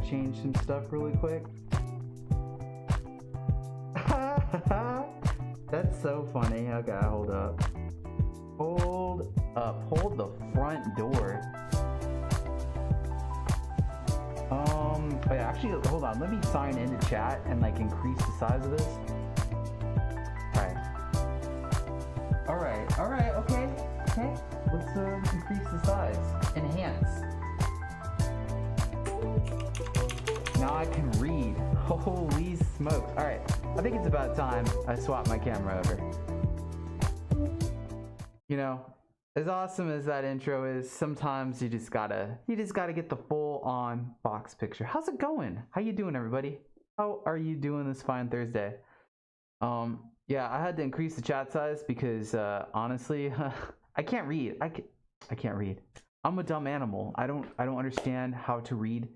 change some stuff really quick. That's so funny. Okay, hold up. Hold up. Hold the front door. Oh yeah, actually, hold on. Let me sign into chat and like increase the size of this. All right. Okay. Let's increase the size. Enhance. Now I can read. Holy smokes! All right. I think it's about time I swap my camera over. You know, as awesome as that intro is, sometimes you just gotta get the full on box picture. How's it going? How you doing, everybody? How are you doing this fine Thursday? Yeah, I had to increase the chat size because honestly, I can't read. I can't read. I'm a dumb animal. I don't understand how to read.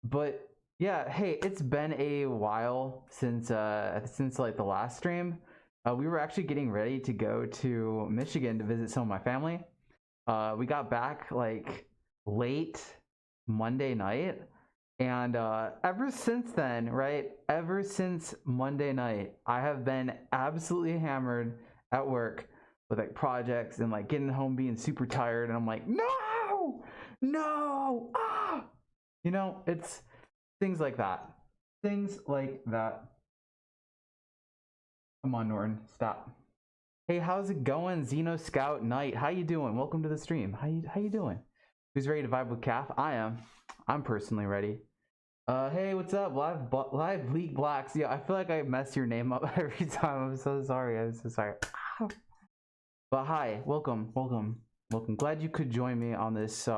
But yeah, hey, it's been a while since like the last stream. We were actually getting ready to go to Michigan to visit some of my family. We got back like late Monday night, and ever since then, right? Ever since Monday night, I have been absolutely hammered at work with like projects and like getting home being super tired, and I'm like, no, you know, it's things like that. Come on, Norton, stop. Hey, how's it going, Xeno Scout Knight? How you doing? Welcome to the stream. How you doing? Who's ready to vibe with Calf? I am. I'm personally ready. Hey, what's up? Live Bleak Blacks. Yeah, I feel like I mess your name up every time. I'm so sorry. But hi, welcome. Glad you could join me on this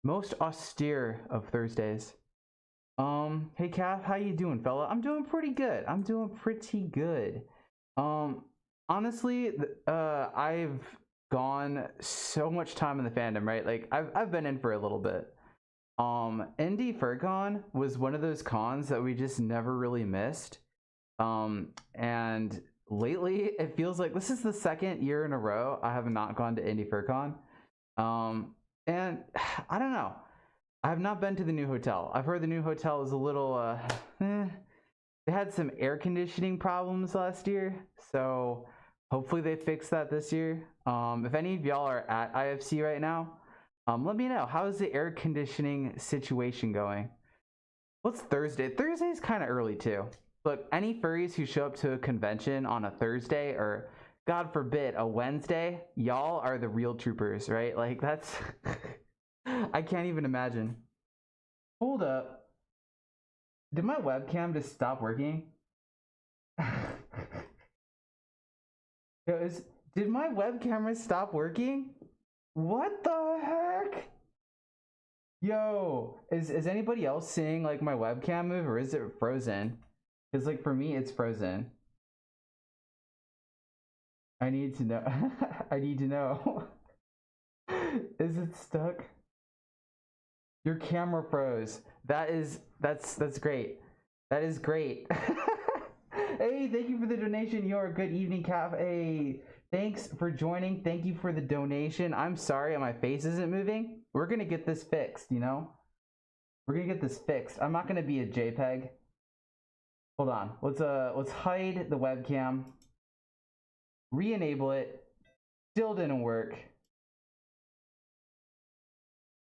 most austere of Thursdays. Hey Calf, how you doing, fella? I'm doing pretty good. Honestly, I've gone so much time in the fandom, right? Like I've been in for a little bit. Indie FurCon was one of those cons that we just never really missed. And lately it feels like this is the second year in a row I have not gone to Indie FurCon. And I don't know. I have not been to the new hotel. I've heard the new hotel is a little they had some air conditioning problems last year, so hopefully they fix that this year. If any of y'all are at IFC right now, let me know. How's the air conditioning situation going? What's Thursday? Thursday's kind of early too. Look, any furries who show up to a convention on a Thursday or, God forbid, a Wednesday, y'all are the real troopers, right? Like that's I can't even imagine. Hold up. Did my webcam just stop working? Did my web camera stop working? What the heck? Yo, is anybody else seeing like my webcam move, or is it frozen? Because like for me, it's frozen. I need to know. I need to know. Is it stuck? Your camera froze. That's great. That is great. Hey, thank you for the donation. Your good evening, Calf. Hey, thanks for joining. Thank you for the donation. I'm sorry my face isn't moving. We're gonna get this fixed, you know? We're gonna get this fixed. I'm not gonna be a JPEG. Hold on. Let's hide the webcam. Re-enable it. Still didn't work.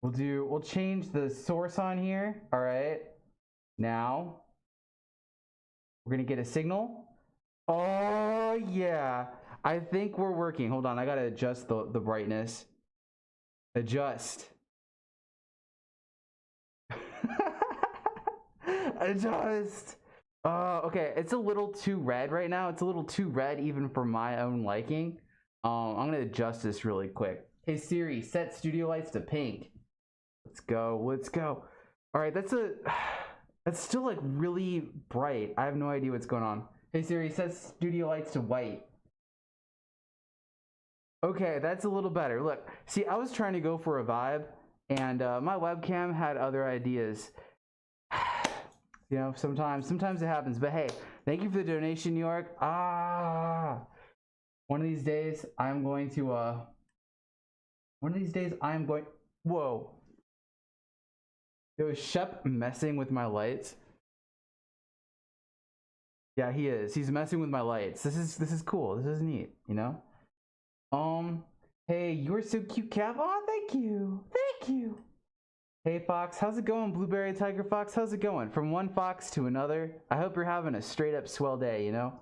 We'll change the source on here. All right. Now we're gonna get a signal. Oh yeah, I think we're working. Hold on, I gotta adjust the brightness. Adjust. Adjust. Okay, it's a little too red right now. It's a little too red even for my own liking. I'm gonna adjust this really quick. Hey Siri, set studio lights to pink. Let's go. All right, that's still like really bright. I have no idea what's going on. Hey Siri, set studio lights to white. Okay, that's a little better. Look, see, I was trying to go for a vibe, and my webcam had other ideas. You know, sometimes it happens. But hey, thank you for the donation, New York. One of these days, I'm going to. Whoa. Yo, is Shep messing with my lights? Yeah, he is. He's messing with my lights. This is cool. This is neat, you know? Um, hey, you're so cute, Cap. Oh, thank you. Thank you. Hey Fox, how's it going? Blueberry Tiger Fox, how's it going? From one fox to another. I hope you're having a straight up swell day, you know?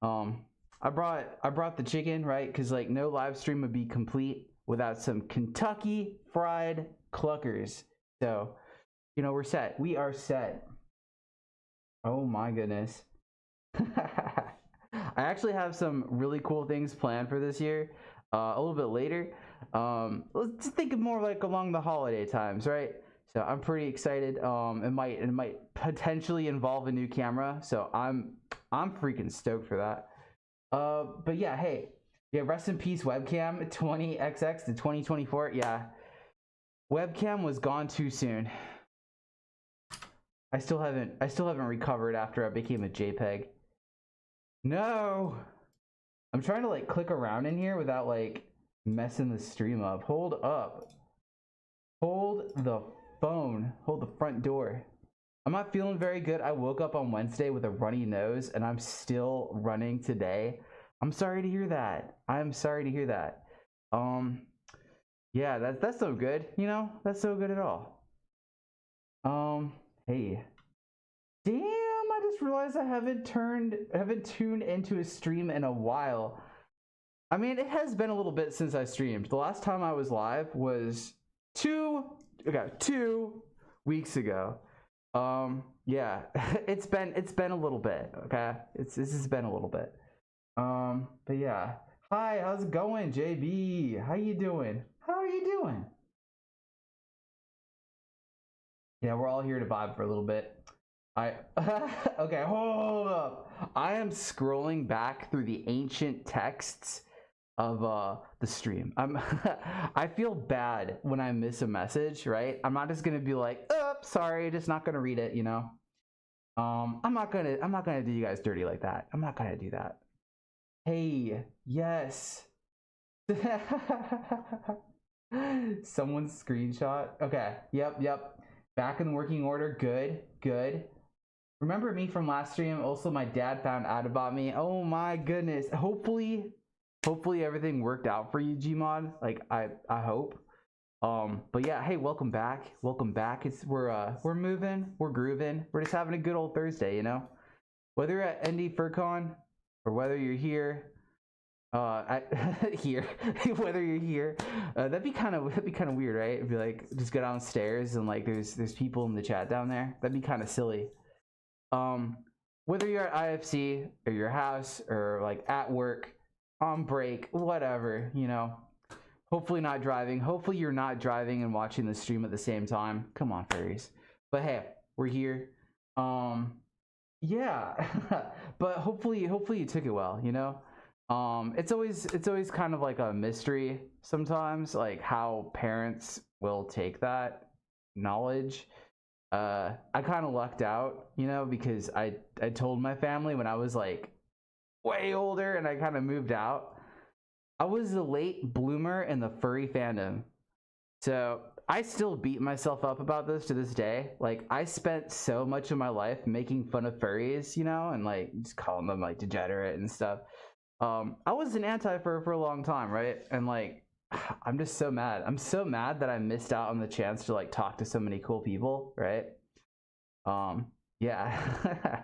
I brought the chicken, right? Cause like no live stream would be complete without some Kentucky Fried Cluckers. So, you know, we're set. We are set. Oh my goodness. I actually have some really cool things planned for this year. A little bit later. Let's think of more like along the holiday times, right? So I'm pretty excited. It might potentially involve a new camera. So I'm freaking stoked for that. But yeah, hey, yeah, rest in peace, webcam 20XX to 2024. Yeah, webcam was gone too soon. I still haven't recovered after I became a JPEG. No, I'm trying to like click around in here without like messing the stream up. Hold up. Hold the phone. Hold the front door. I'm not feeling very good. I woke up on Wednesday with a runny nose and I'm still running today. I'm sorry to hear that. I'm sorry to hear that. Yeah, that's so good, you know? That's so good at all. Hey. Damn, I just realized I haven't tuned into a stream in a while. I mean, it has been a little bit since I streamed. The last time I was live was 2 weeks ago. Yeah, it's been a little bit. Okay, this has been a little bit. But yeah, hi, how's it going, JB? How you doing? How are you doing? Yeah, we're all here to vibe for a little bit. Okay, hold up. I am scrolling back through the ancient texts of the stream. I feel bad when I miss a message, right? I'm not just gonna be like, oh, sorry, just not gonna read it, you know. I'm not gonna do you guys dirty like that. I'm not gonna do that. Hey, yes. Someone's screenshot. Okay, yep. Back in working order. Good. Remember me from last stream? Also, my dad found out about me. Oh my goodness. Hopefully everything worked out for you, Gmod. Like I hope. But yeah, hey, welcome back. We're moving, we're grooving. We're just having a good old Thursday, you know. Whether you're at ND FurCon or whether you're here, here, whether you're here, that'd be kind of weird, right? It'd be like just go downstairs and like there's people in the chat down there. That'd be kind of silly. Whether you're at IFC or your house or like at work, on break, whatever, you know. Hopefully not driving. Hopefully you're not driving and watching the stream at the same time. Come on, furries. But hey, we're here. Yeah. But hopefully you took it well, you know. It's always kind of like a mystery sometimes, like how parents will take that knowledge. I kind of lucked out, you know, because I told my family when I was like way older and I kind of moved out. I was a late bloomer in the furry fandom. So I still beat myself up about this to this day. Like I spent so much of my life making fun of furries, you know, and like just calling them like degenerate and stuff. I was an anti-fur for a long time, right? And like I'm just so mad. I'm so mad that I missed out on the chance to like talk to so many cool people, right? Yeah.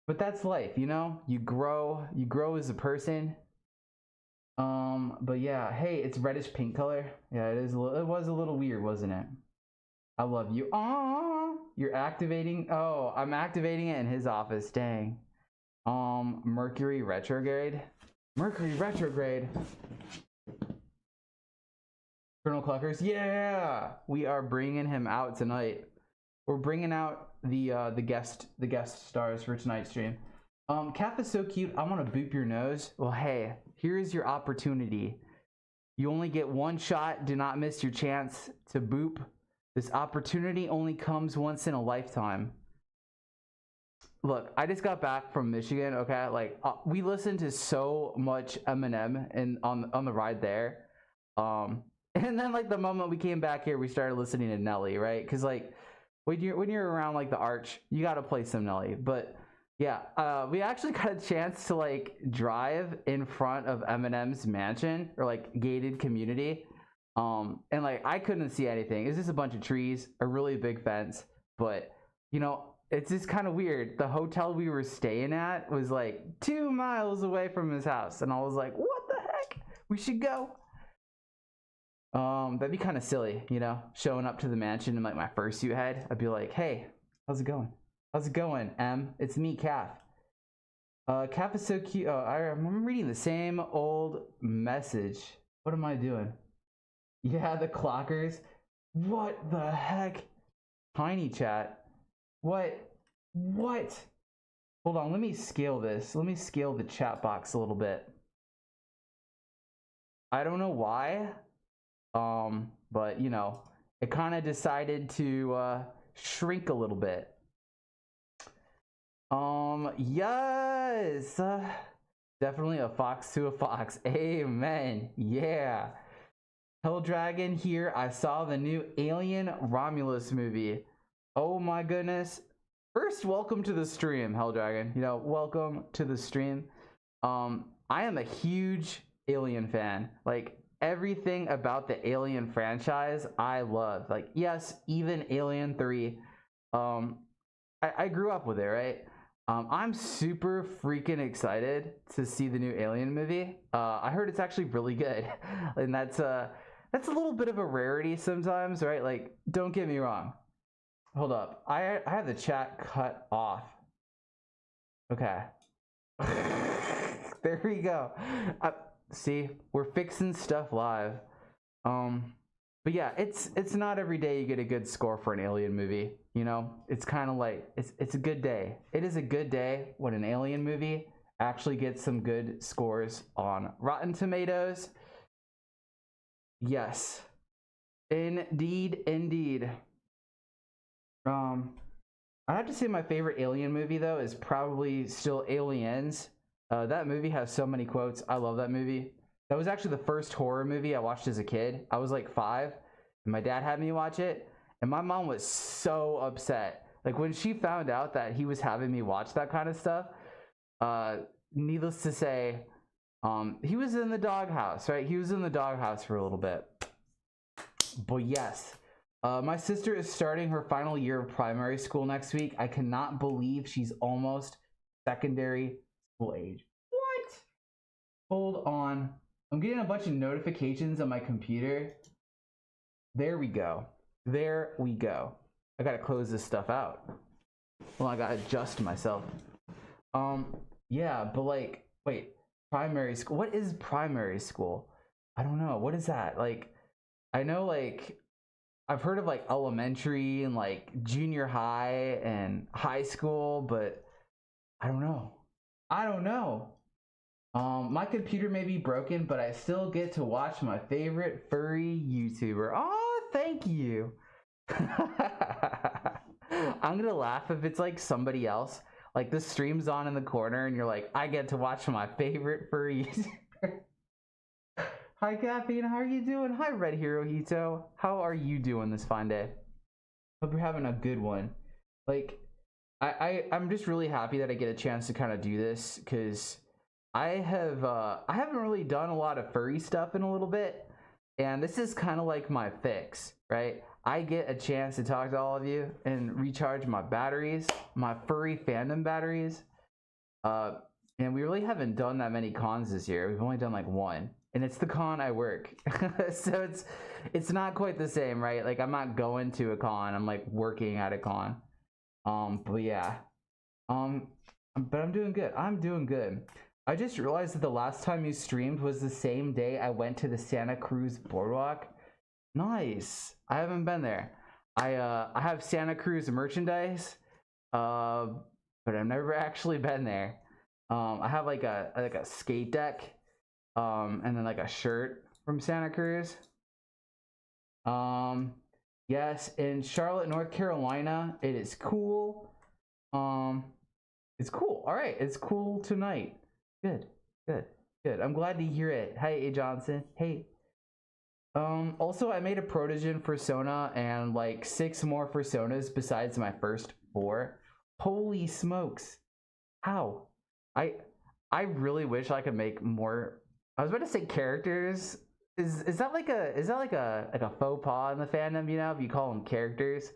But that's life, you know? You grow as a person. But yeah, hey, it's reddish pink color. Yeah, it is. It was a little weird, wasn't it? I love you. Aww, you're activating. Oh, I'm activating it in his office. Dang. Mercury retrograde. Mercury retrograde. Colonel Cluckers. Yeah, we are bringing him out tonight. We're bringing out the guest stars for tonight's stream. Cap is so cute. I want to boop your nose. Well, hey, here's your opportunity. You only get one shot. Do not miss your chance to boop. This opportunity only comes once in a lifetime. Look, I just got back from Michigan. Okay, like we listened to so much Eminem and on the ride there. And then like the moment we came back here, we started listening to Nelly, right? Because like when you're around like the Arch, you got to play some Nelly. But yeah, we actually got a chance to like drive in front of Eminem's mansion, or like gated community. And like I couldn't see anything. It's just a bunch of trees, a really big fence. But you know, it's just kind of weird. The hotel we were staying at was like 2 miles away from his house, and I was like, what the heck? We should go. That'd be kind of silly, you know, showing up to the mansion in like my fursuit head. I'd be like, hey, how's it going? How's it going, Em? It's me, Calf. Calf is so cute. Oh, I'm reading the same old message. What am I doing? Yeah, the clockers. What the heck? Tiny chat. What? What? Hold on, let me scale this. Let me scale the chat box a little bit. I don't know why. But you know, it kind of decided to shrink a little bit. Yes, definitely a fox to a fox. Amen. Yeah. Hell Dragon here. I saw the new Alien Romulus movie. Oh my goodness. First, welcome to the stream, Hell Dragon. You know, welcome to the stream. I am a huge Alien fan. Like everything about the Alien franchise, I love. Like, yes, even Alien 3. I grew up with it, right? I'm super freaking excited to see the new Alien movie. I heard it's actually really good, and that's a little bit of a rarity sometimes, right? Like, don't get me wrong. Hold up, I have the chat cut off. Okay, there we go. See, we're fixing stuff live. But yeah, it's not every day you get a good score for an Alien movie. You know, it's kind of like it's a good day. It is a good day when an Alien movie actually gets some good scores on Rotten Tomatoes. Yes, indeed, indeed. I have to say my favorite Alien movie though is probably still Aliens. That movie has so many quotes. I love that movie. That was actually the first horror movie I watched as a kid. I was like 5, and my dad had me watch it, and my mom was so upset. Like when she found out that he was having me watch that kind of stuff, needless to say, he was in the doghouse, right? He was in the doghouse for a little bit. But yes, my sister is starting her final year of primary school next week. I cannot believe she's almost secondary school age. What? Hold on. I'm getting a bunch of notifications on my computer. There we go. There we go. I gotta close this stuff out. Well, I gotta adjust myself. Yeah, but like, wait, primary school. What is primary school? I don't know. What is that? Like, I know like, I've heard of like elementary and like junior high and high school, but I don't know. I don't know. My computer may be broken, but I still get to watch my favorite furry YouTuber. Oh, thank you. I'm gonna laugh if it's like somebody else. Like the stream's on in the corner and you're like, I get to watch my favorite furry YouTuber. Hi Caffeine, how are you doing? Hi Red Hero Hito. How are you doing this fine day? Hope you're having a good one. Like, I'm just really happy that I get a chance to kind of do this, because I haven't really done a lot of furry stuff in a little bit, and this is kind of like my fix, right? I get a chance to talk to all of you and recharge my batteries, my furry fandom batteries. And we really haven't done that many cons this year. We've only done like one, and it's the con I work. So it's not quite the same, right? Like I'm not going to a con, I'm like working at a con. But yeah. But I'm doing good. I'm doing good. I just realized that the last time you streamed was the same day I went to the Santa Cruz Boardwalk. Nice. I haven't been there. I have Santa Cruz merchandise, but I've never actually been there. I have like a skate deck, and then like a shirt from Santa Cruz. Yes, in Charlotte, North Carolina, it is cool. It's cool. All right, it's cool tonight. Good, good, good. I'm glad to hear it. Hey, A. Johnson. Hey. Also, I made a Protogen persona and like 6 more personas besides my first 4. Holy smokes! How? I I really wish I could make more. I was about to say characters. Is that like a faux pas in the fandom? You know, if you call them characters.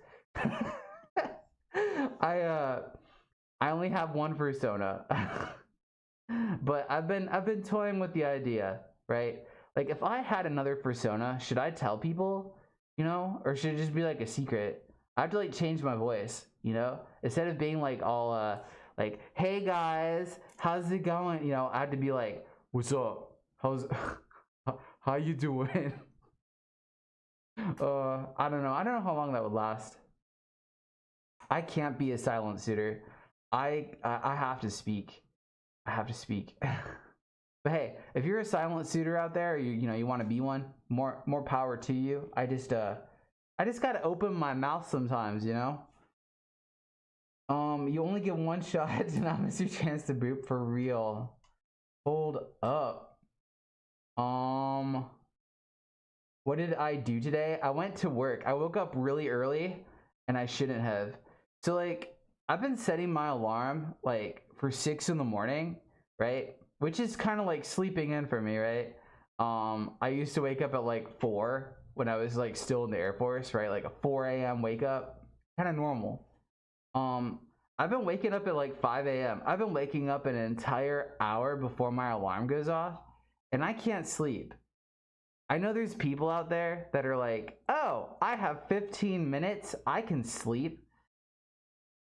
I uh I only have one persona. But I've been toying with the idea, right? Like if I had another persona, should I tell people, you know, or should it just be like a secret? I have to like change my voice, you know, instead of being like all like, hey guys, how's it going? You know, I have to be like, what's up? How's how you doing? I don't know. I don't know how long that would last. I can't be a silent suitor. I have to speak. I have to speak. But hey, if you're a silent suitor out there, you know you want to be one, more power to you. I just gotta open my mouth sometimes, you know. You only get one shot to not miss your chance to boot for real. Hold up. What did I do today? I went to work. I woke up really early, and I shouldn't have. So like, I've been setting my alarm like for 6 in the morning, right? Which is kind of like sleeping in for me, right? I used to wake up at like 4 when I was like still in the Air Force, right? Like a 4 a.m. wake up, kind of normal. Um, I've been waking up at like 5 a.m. I've been waking up an entire hour before my alarm goes off, and I can't sleep. I know there's people out there that are like, oh, I have 15 minutes, I can sleep.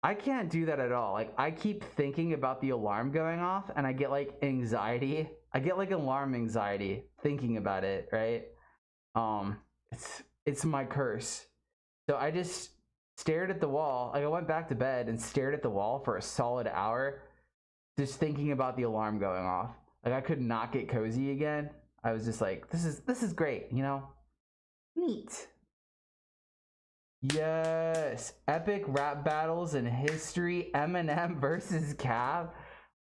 I can't do that at all. Like I keep thinking about the alarm going off and I get like anxiety. I get like alarm anxiety thinking about it, right? Um it's my curse. So I just stared at the wall. Like I went back to bed and stared at the wall for a solid hour just thinking about the alarm going off. Like I could not get cozy again. I was just like, this is great, you know? Neat. Yes, epic rap battles in history. Eminem versus Cav.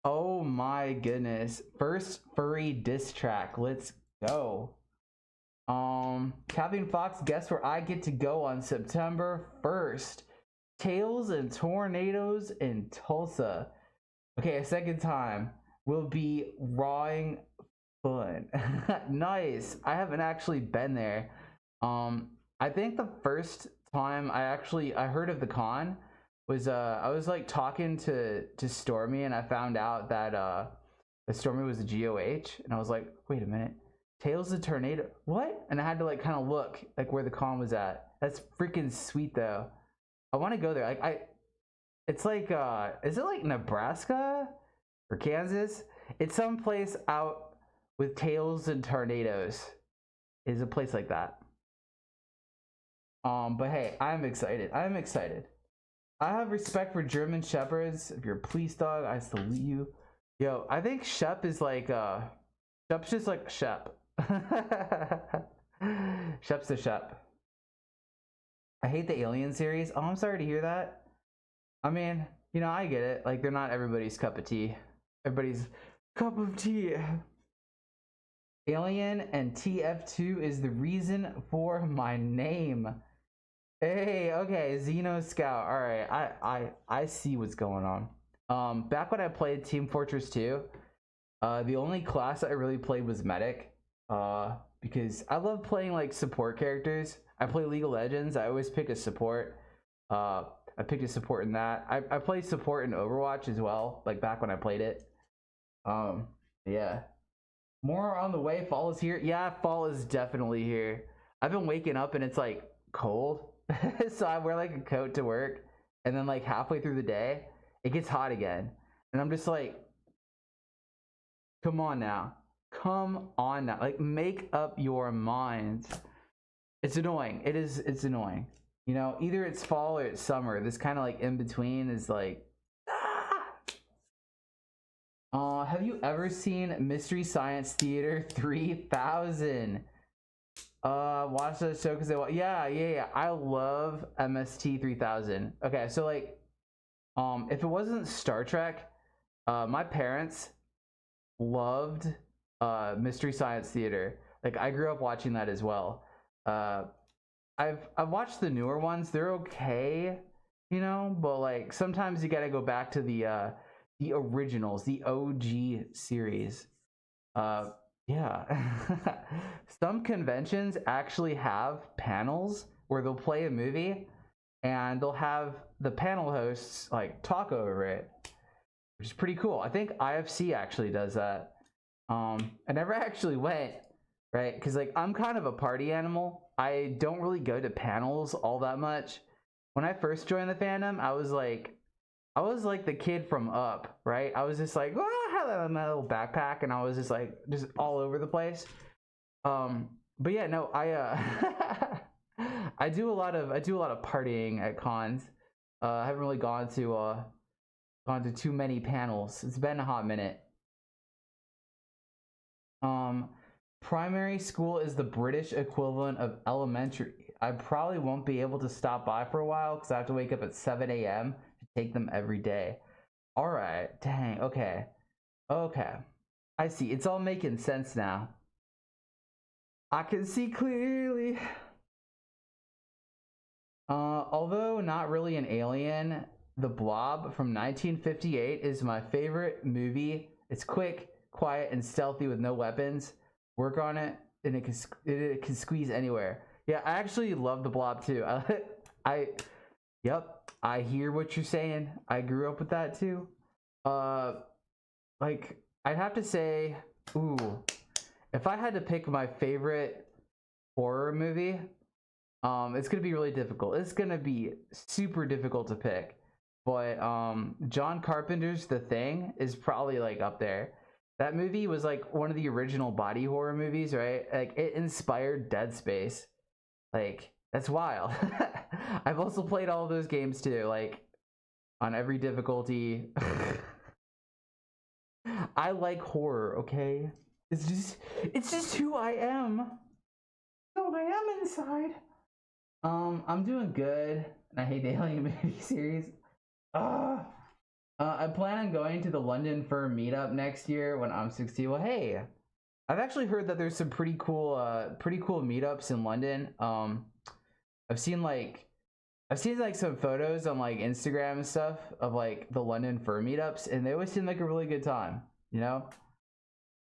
Oh my goodness. First furry diss track. Let's go. Captain Fox, guess where I get to go on September 1st? Tails and Tornadoes in Tulsa. Okay, a second time. Will be rawing fun. Nice. I haven't actually been there. I think the first time I heard of the con was I was like talking to Stormy and I found out that Stormy was a GOH and I was like, wait a minute, Tails the Tornado, what? And I had to like kind of look like where the con was at. That's freaking sweet though. I want to go there. Like it's like is it like Nebraska or Kansas? It's some place out with tails and tornadoes. Is a place like that. But hey, I'm excited. I'm excited. I have respect for German Shepherds. If you're a police dog, I salute you. Yo, I think Shep is like Shep's just like Shep. Shep's a Shep. I hate the Alien series. Oh, I'm sorry to hear that. I mean, you know, I get it. Like they're not everybody's cup of tea. Everybody's cup of tea. Alien and TF2 is the reason for my name. Hey, okay, Xeno Scout. All right, I see what's going on. Back when I played Team Fortress 2, the only class I really played was Medic. Because I love playing like support characters. I play League of Legends. I always pick a support. I picked a support in that. I played support in Overwatch as well. Like back when I played it. Yeah. More on the way. Fall is here. Yeah, fall is definitely here. I've been waking up and it's like cold. So I wear like a coat to work. And then like halfway through the day, it gets hot again. And I'm just like, come on now. Come on now. Like make up your mind. It's annoying. It's annoying. You know, either it's fall or it's summer. This kind of like in between is like, have you ever seen Mystery Science Theater 3000? Watch that show because yeah. I love MST 3000. Okay, so like, if it wasn't Star Trek, my parents loved Mystery Science Theater. Like I grew up watching that as well. Uh, I've watched the newer ones. They're okay, you know, but like sometimes you gotta go back to the originals, the OG series. Uh, yeah. Some conventions actually have panels where they'll play a movie and they'll have the panel hosts like talk over it, which is pretty cool. I think IFC actually does that. I never actually went, right? Because like I'm kind of a party animal. I don't really go to panels all that much. When I first joined the fandom, I was like the kid from Up, right? I was just like, oh, I had my little backpack, and I was just like, just all over the place. But yeah, no, I do a lot of partying at cons. I haven't really gone to too many panels. It's been a hot minute. Um, Primary school is the British equivalent of elementary. I probably won't be able to stop by for a while because I have to wake up at 7 a.m. to take them every day. All right, dang, okay. Okay, I see. It's all making sense now. I can see clearly. Although not really an alien, The Blob from 1958 is my favorite movie. It's quick, quiet, and stealthy with no weapons. Work on it, and it can squeeze anywhere. Yeah, I actually love The Blob too. Yep, I hear what you're saying. I grew up with that too. Like I'd have to say, ooh, if I had to pick my favorite horror movie, it's gonna be really difficult. It's gonna be super difficult to pick. But John Carpenter's The Thing is probably like up there. That movie was like one of the original body horror movies, right? Like it inspired Dead Space. Like that's wild. I've also played all of those games too, like on every difficulty. I like horror, okay? It's just who I am. Who I am inside. I'm doing good, and I hate the Alien movie series. I plan on going to the London Fur meetup next year when I'm 60. Well, hey, I've actually heard that there's some pretty cool meetups in London. I've seen like some photos on like Instagram and stuff of like the London Fur meetups, and they always seem like a really good time. You know,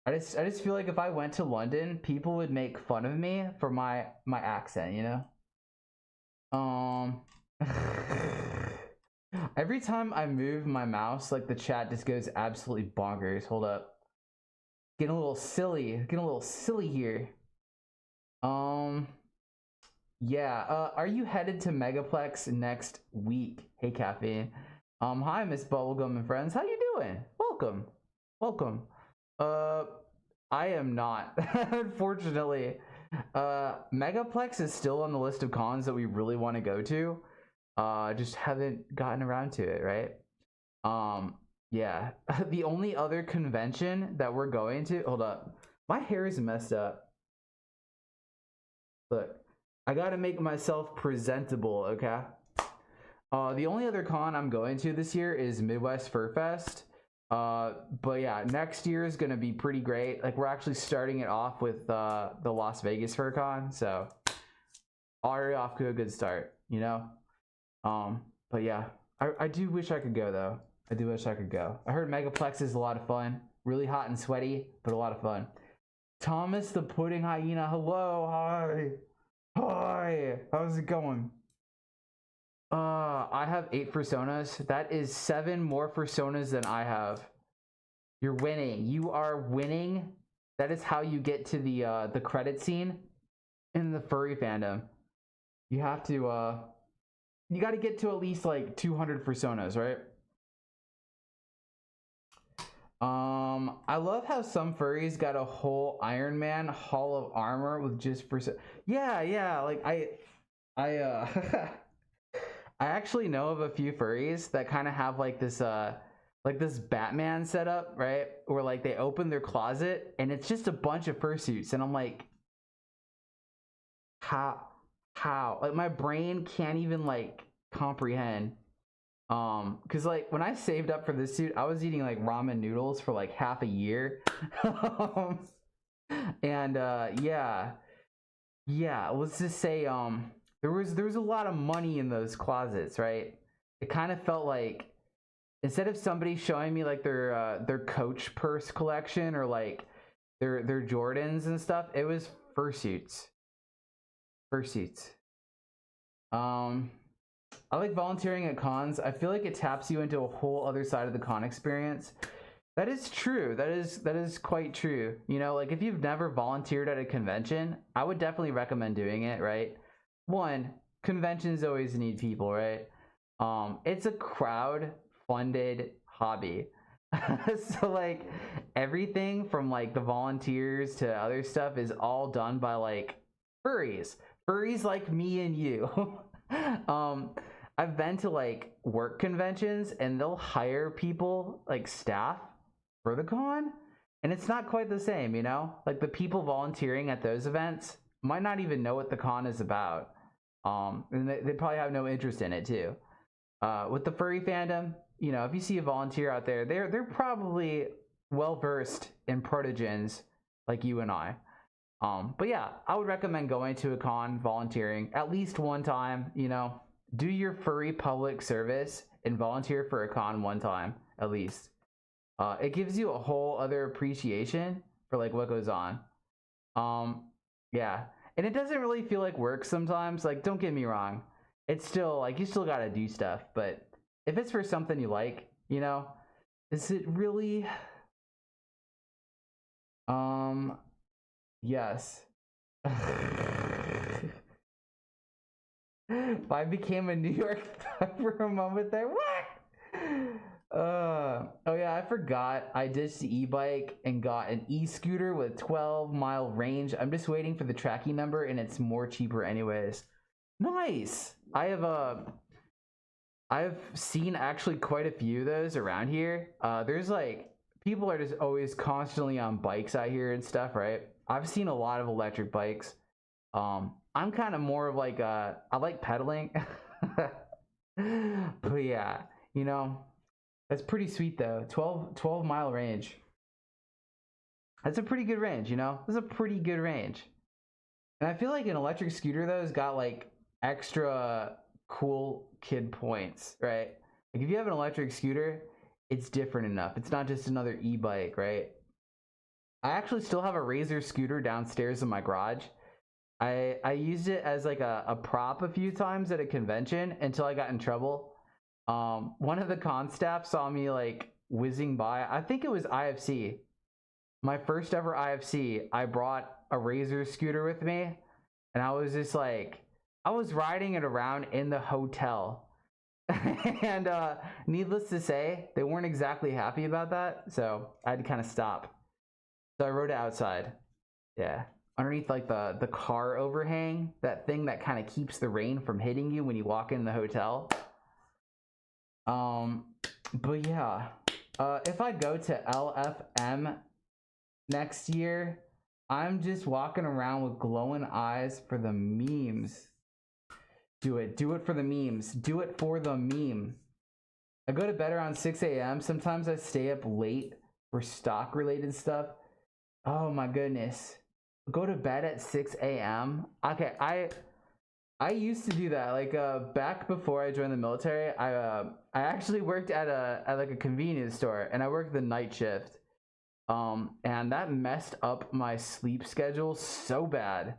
I just feel like if I went to London, people would make fun of me for my accent. You know. Every time I move my mouse, like the chat just goes absolutely bonkers. Hold up. Getting a little silly. Getting a little silly here. Yeah. Are you headed to Megaplex next week? Hey, Caffeine. Hi, Miss Bubblegum and friends. How you doing? Welcome. Welcome. I am not. Unfortunately. Megaplex is still on the list of cons that we really want to go to. Just haven't gotten around to it, right? Yeah. The only other convention that we're going to, hold up. My hair is messed up. Look, I gotta make myself presentable, okay? The only other con I'm going to this year is Midwest Fur Fest. But yeah, next year is gonna be pretty great. Like we're actually starting it off with the Las Vegas Fur Con, so already off to a good start, you know. But yeah, I do wish I could go though. I do wish I could go. I heard Megaplex is a lot of fun, really hot and sweaty, but a lot of fun. Thomas the Pudding Hyena, hello, hi, how's it going? I have 8 personas. That is 7 more personas than I have. You're winning. You are winning. That is how you get to the credit scene in the furry fandom. You have to you got to get to at least like 200 personas, right? I love how some furries got a whole Iron Man Hall of Armor with just yeah, like I I actually know of a few furries that kind of have like this Batman setup, right? Where like they open their closet and it's just a bunch of fursuits, and I'm like, how? Like my brain can't even like comprehend. Because like when I saved up for this suit, I was eating like ramen noodles for like half a year. And yeah. yeah, let's just say there was a lot of money in those closets, right? It kind of felt like instead of somebody showing me like their Coach purse collection or like their Jordans and stuff, it was fursuits. Fursuits. Um, I like volunteering at cons. I feel like it taps you into a whole other side of the con experience. That is true. That is quite true. You know, like if you've never volunteered at a convention, I would definitely recommend doing it, right? One, conventions always need people, right? It's a crowd funded hobby. So like everything from like the volunteers to other stuff is all done by like furries. Furries like me and you. um I've been to like work conventions and they'll hire people like staff for the con, and it's not quite the same, you know? Like the people volunteering at those events might not even know what the con is about. And they probably have no interest in it too. With the furry fandom, you know, if you see a volunteer out there, they're probably well versed in protogens like you and I. But yeah, I would recommend going to a con, volunteering at least one time. You know, do your furry public service and volunteer for a con one time at least. It gives you a whole other appreciation for like what goes on. Um, yeah, and it doesn't really feel like work sometimes. Like, don't get me wrong, it's still like you still gotta do stuff, but if it's for something you like, you know, is it really? Yes. If I became a New York thug for a moment there, what? Oh yeah, I forgot. I ditched the e-bike and got an e-scooter with 12-mile range. I'm just waiting for the tracking number, and it's more cheaper anyways. Nice. I've seen actually quite a few of those around here. There's like people are just always constantly on bikes out here and stuff, right? I've seen a lot of electric bikes. I'm kind of more of like I like pedaling. But yeah, you know, that's pretty sweet though. 12 mile range. That's a pretty good range, you know? That's a pretty good range. And I feel like an electric scooter though has got like extra cool kid points, right? Like if you have an electric scooter, it's different enough. It's not just another e-bike, right? I actually still have a Razor scooter downstairs in my garage. I used it as like a prop a few times at a convention until I got in trouble. One of the con staff saw me like whizzing by. I think it was IFC. My first ever IFC. I brought a Razor scooter with me, and I was just like, I was riding it around in the hotel. And needless to say, they weren't exactly happy about that, so I had to kind of stop. So I rode it outside. Yeah. Underneath like the car overhang, that thing that kind of keeps the rain from hitting you when you walk in the hotel. But yeah, if I go to LFM next year, I'm just walking around with glowing eyes for the memes. Do it for the memes. Do it for the meme. I go to bed around 6 a.m. Sometimes I stay up late for stock related stuff. Oh my goodness. Go to bed at 6 a.m. Okay, I used to do that. Like back before I joined the military, I actually worked at like a convenience store, and I worked the night shift. And that messed up my sleep schedule so bad.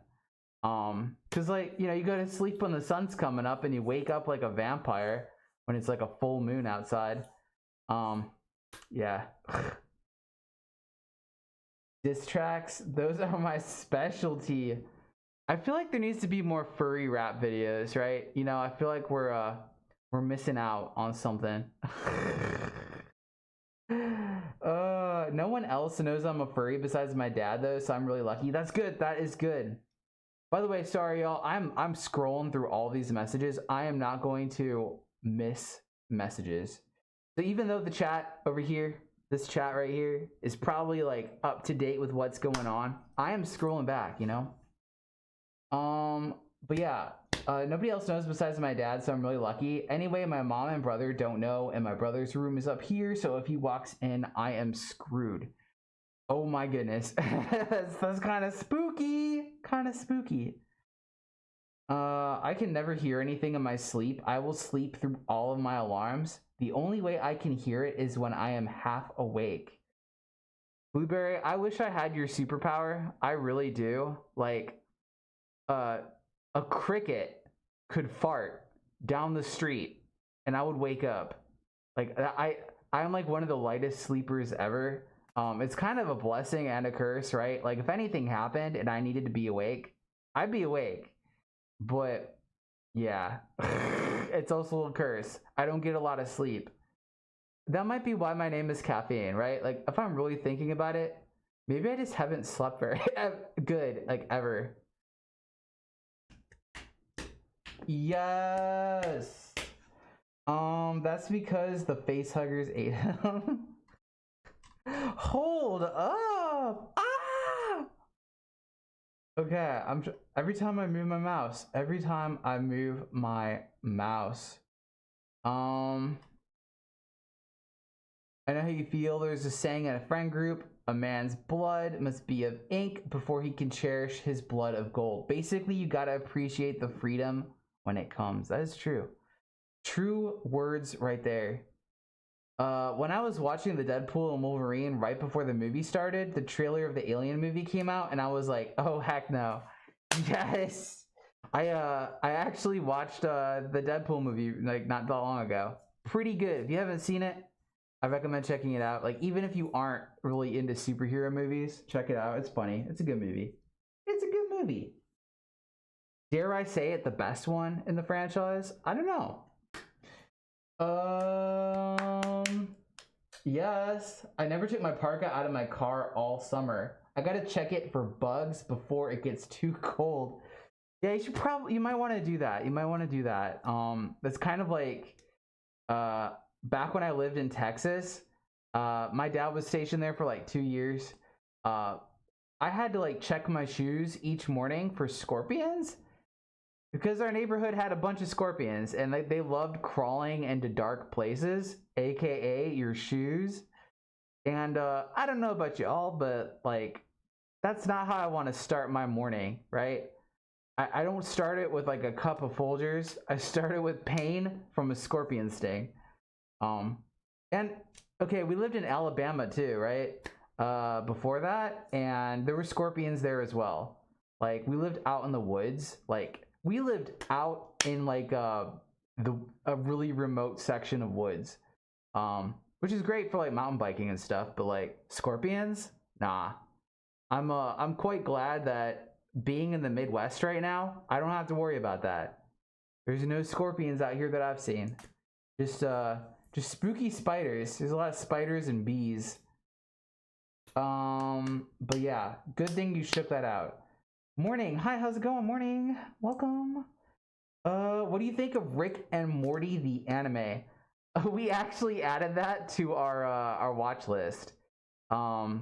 Cause like, you know, you go to sleep when the sun's coming up and you wake up like a vampire when it's like a full moon outside. Yeah. Diss tracks, those are my specialty. I feel like there needs to be more furry rap videos, right? You know, I feel like we're missing out on something. No one else knows I'm a furry besides my dad though, so I'm really lucky. That's good. That is good. By the way, sorry y'all. I'm scrolling through all these messages. I am not going to miss messages. So even though the chat over here, this chat right here, is probably like up to date with what's going on, I am scrolling back, you know? But yeah, nobody else knows besides my dad, so I'm really lucky. Anyway, my mom and brother don't know, and my brother's room is up here, so if he walks in, I am screwed. Oh my goodness. That's kind of spooky. Kind of spooky. I can never hear anything in my sleep. I will sleep through all of my alarms. The only way I can hear it is when I am half awake. Blueberry, I wish I had your superpower. I really do. Like, uh, a cricket could fart down the street and I would wake up. Like, I'm like one of the lightest sleepers ever. It's kind of a blessing and a curse, right? Like, if anything happened and I needed to be awake, I'd be awake. But yeah, it's also a curse. I don't get a lot of sleep. That might be why my name is Caffeine, right? Like, if I'm really thinking about it, maybe I just haven't slept very good, like, ever. Yes. That's because the face huggers ate him. Hold up. Ah! Okay, every time I move my mouse, I know how you feel. There's a saying in a friend group, a man's blood must be of ink before he can cherish his blood of gold. Basically, you gotta appreciate the freedom when it comes. That is true. True words right there. When I was watching the Deadpool and Wolverine right before the movie started, the trailer of the Alien movie came out, and I was like, oh heck no. Yes. I actually watched the Deadpool movie like not that long ago. Pretty good. If you haven't seen it, I recommend checking it out. Like, even if you aren't really into superhero movies, check it out. It's funny. It's a good movie. It's a good movie. Dare I say it, the best one in the franchise? I don't know. Yes. I never took my parka out of my car all summer. I gotta check it for bugs before it gets too cold. Yeah, you might want to do that. That's kind of like, back when I lived in Texas, my dad was stationed there for like 2 years. I had to like check my shoes each morning for scorpions because our neighborhood had a bunch of scorpions and they loved crawling into dark places, aka your shoes. And I don't know about y'all, but like, that's not how I want to start my morning, right? I don't start it with like a cup of Folgers. I start it with pain from a scorpion sting. And okay, we lived in Alabama too, right? Before that, and there were scorpions there as well. Like, we lived out in the woods. Like, we lived out in like a really remote section of woods, which is great for like mountain biking and stuff. But like scorpions, nah. I'm quite glad that being in the Midwest right now, I don't have to worry about that. There's no scorpions out here that I've seen. Just spooky spiders. There's a lot of spiders and bees. But yeah, good thing you shook that out. Morning. Hi, how's it going? Morning. Welcome. What do you think of Rick and Morty the anime? We actually added that to our watch list. I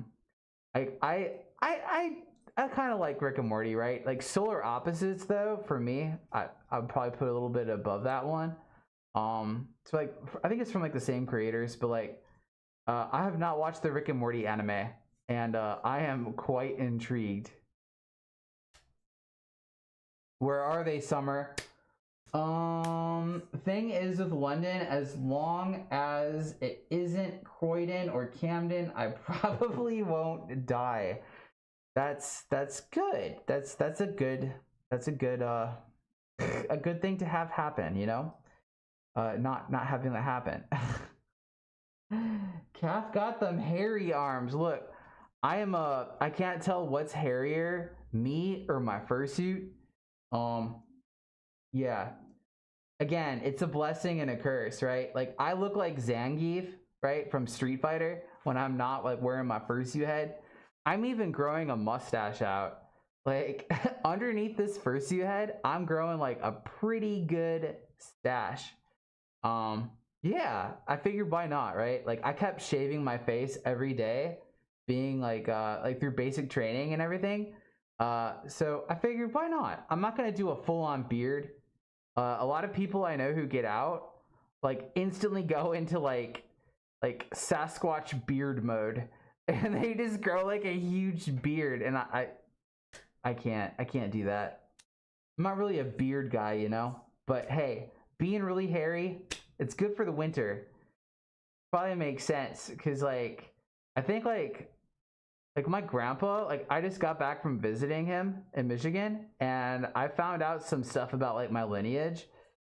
kind of like Rick and Morty, right? Like, Solar Opposites, though, for me, I'd probably put a little bit above that one. So like, I think it's from like the same creators, but like, I have not watched the Rick and Morty anime, and I am quite intrigued. Where are they, Summer? Thing is with London, as long as it isn't Croydon or Camden, I probably won't die. That's good. That's a good a good thing to have happen, you know? Not having that happen. Calf got them hairy arms. Look, I can't tell what's hairier, me or my fursuit. Yeah. Again, it's a blessing and a curse, right? Like, I look like Zangief, right, from Street Fighter when I'm not like wearing my fursuit head. I'm even growing a mustache out. Like, underneath this fursuit head, I'm growing like a pretty good stash. Yeah, I figured why not, right? Like, I kept shaving my face every day, being like through basic training and everything. So I figured why not? I'm not gonna do a full-on beard. A lot of people I know who get out like instantly go into like Sasquatch beard mode, and they just grow like a huge beard, and I can't do that. I'm not really a beard guy, you know? But hey, being really hairy, it's good for the winter. Probably makes sense because like I think like my grandpa, like I just got back from visiting him in Michigan and I found out some stuff about like my lineage.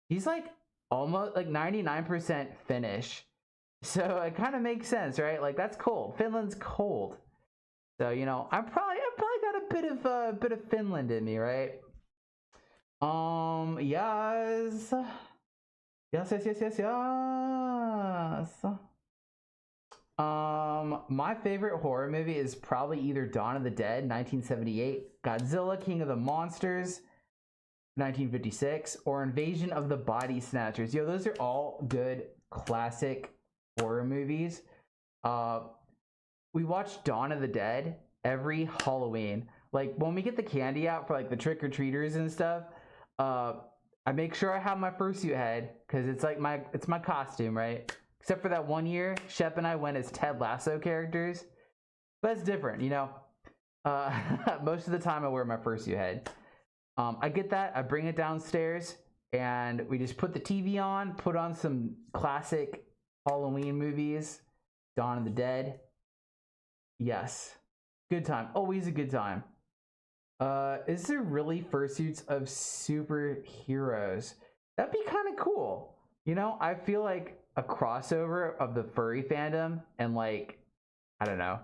He's like almost like 99% Finnish. So it kind of makes sense, right? Like that's cold. Finland's cold. So, you know, I probably got a bit of Finland in me, right? Yes. Yes. My favorite horror movie is probably either Dawn of the Dead, 1978, Godzilla, King of the Monsters, 1956, or Invasion of the Body Snatchers. Yo, those are all good classic horror movies. We watch Dawn of the Dead every Halloween. Like when we get the candy out for like the trick-or-treaters and stuff, I make sure I have my fursuit head because it's like it's my costume, right? Except for that one year, Shep and I went as Ted Lasso characters. But that's different, you know? Most of the time I wear my fursuit head. I get that, I bring it downstairs, and we just put the TV on, put on some classic Halloween movies, Dawn of the Dead. Yes, good time, always a good time. Is there really fursuits of superheroes? That'd be kind of cool. You know, I feel like a crossover of the furry fandom and like, I don't know.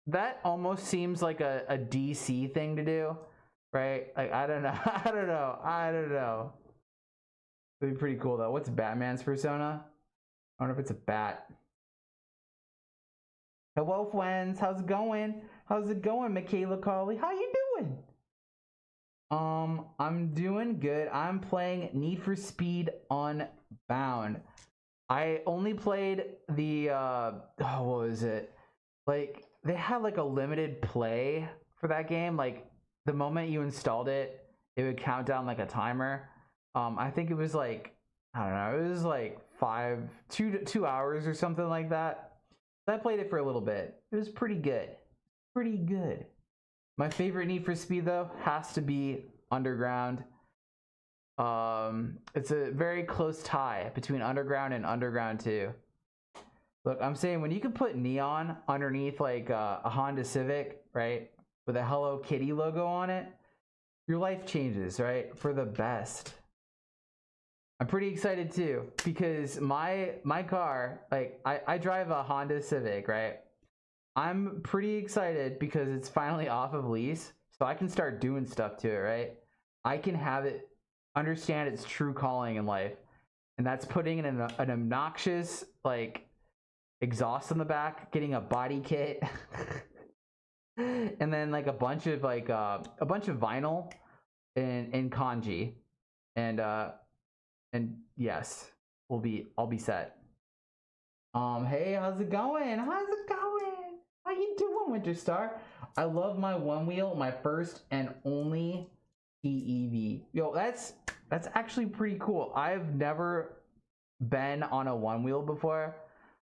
That almost seems like a DC thing to do, right? Like, I don't know. I don't know. It'd be pretty cool though. What's Batman's persona? I don't know if it's a bat. Hello, friends. How's it going? How's it going, Michaela Carly? How you doing? I'm doing good. I'm playing Need for Speed Unbound. I only played the what was it? Like they had like a limited play for that game. Like the moment you installed it, it would count down like a timer. I think it was like I don't know, it was like 2 hours or something like that. I played it for a little bit. It was pretty good. Pretty good. My favorite Need for Speed though has to be Underground. It's a very close tie between Underground and Underground 2. Look, I'm saying when you can put neon underneath like a Honda Civic, right, with a Hello Kitty logo on it, your life changes, right, for the best. I'm pretty excited too because my car, like I drive a Honda Civic, right? I'm pretty excited because it's finally off of lease, so I can start doing stuff to it, right? I can have it understand its true calling in life, and that's putting in an obnoxious like exhaust on the back, getting a body kit, and then like a bunch of vinyl and kanji, and yes, I'll be set. Hey, how's it going? How's it going? How you doing, Winter Star? I love my one wheel, my first and only PEV. Yo, that's actually pretty cool. I've never been on a one wheel before.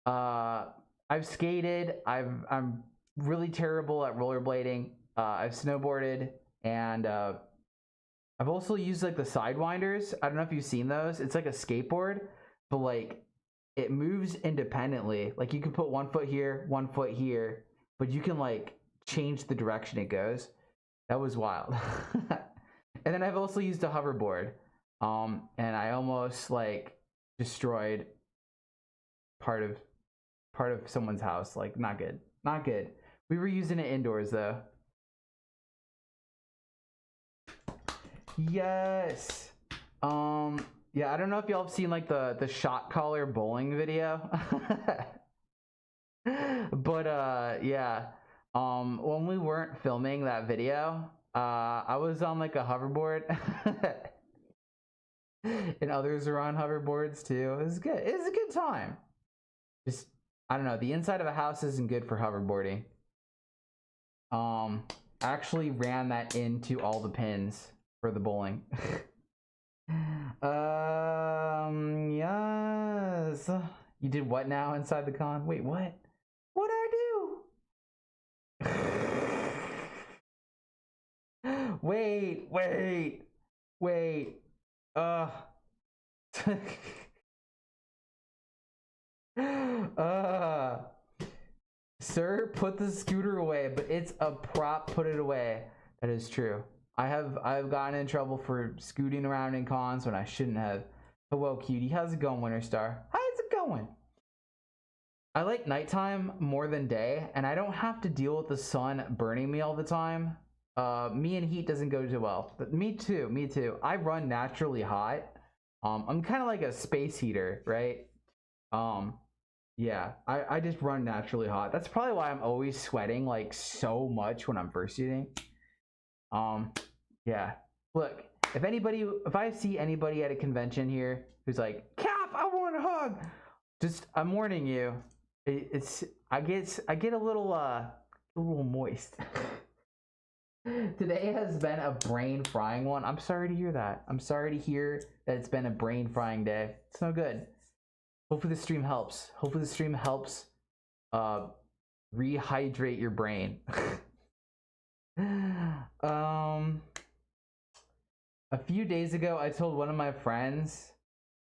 I've skated. I'm really terrible at rollerblading. I've snowboarded and I've also used like the sidewinders. I don't know if you've seen those. It's like a skateboard, but like it moves independently. Like you can put 1 foot here, 1 foot here, but you can like change the direction it goes. That was wild. And then I've also used a hoverboard. And I almost like destroyed part of someone's house. Like not good. Not good. We were using it indoors though. Yes. Yeah, I don't know if y'all have seen like the shot caller bowling video. But yeah. When we weren't filming that video, I was on like a hoverboard. And others are on hoverboards too. It was good. It was a good time. Just I don't know, the inside of a house isn't good for hoverboarding. Actually ran that into all the pins for the bowling. Yes. You did what now inside the con? Wait, what? What did I do? Wait. Uh. uh. Sir, put the scooter away, but it's a prop. Put it away. That is true. I've gotten in trouble for scooting around in cons when I shouldn't have. Hello, cutie. How's it going, Winterstar? How's it going? I like nighttime more than day, and I don't have to deal with the sun burning me all the time. Me and heat doesn't go too well. But me too. I run naturally hot. I'm kind of like a space heater, right? Yeah, I just run naturally hot. That's probably why I'm always sweating like so much when I'm first eating. Yeah. Look, if I see anybody at a convention here who's like, Cap, I want a hug, just I'm warning you, I get a little moist. Today has been a brain frying one. I'm sorry to hear that. I'm sorry to hear that it's been a brain frying day. It's no good. Hopefully the stream helps. Hopefully the stream helps rehydrate your brain. A few days ago, I told one of my friends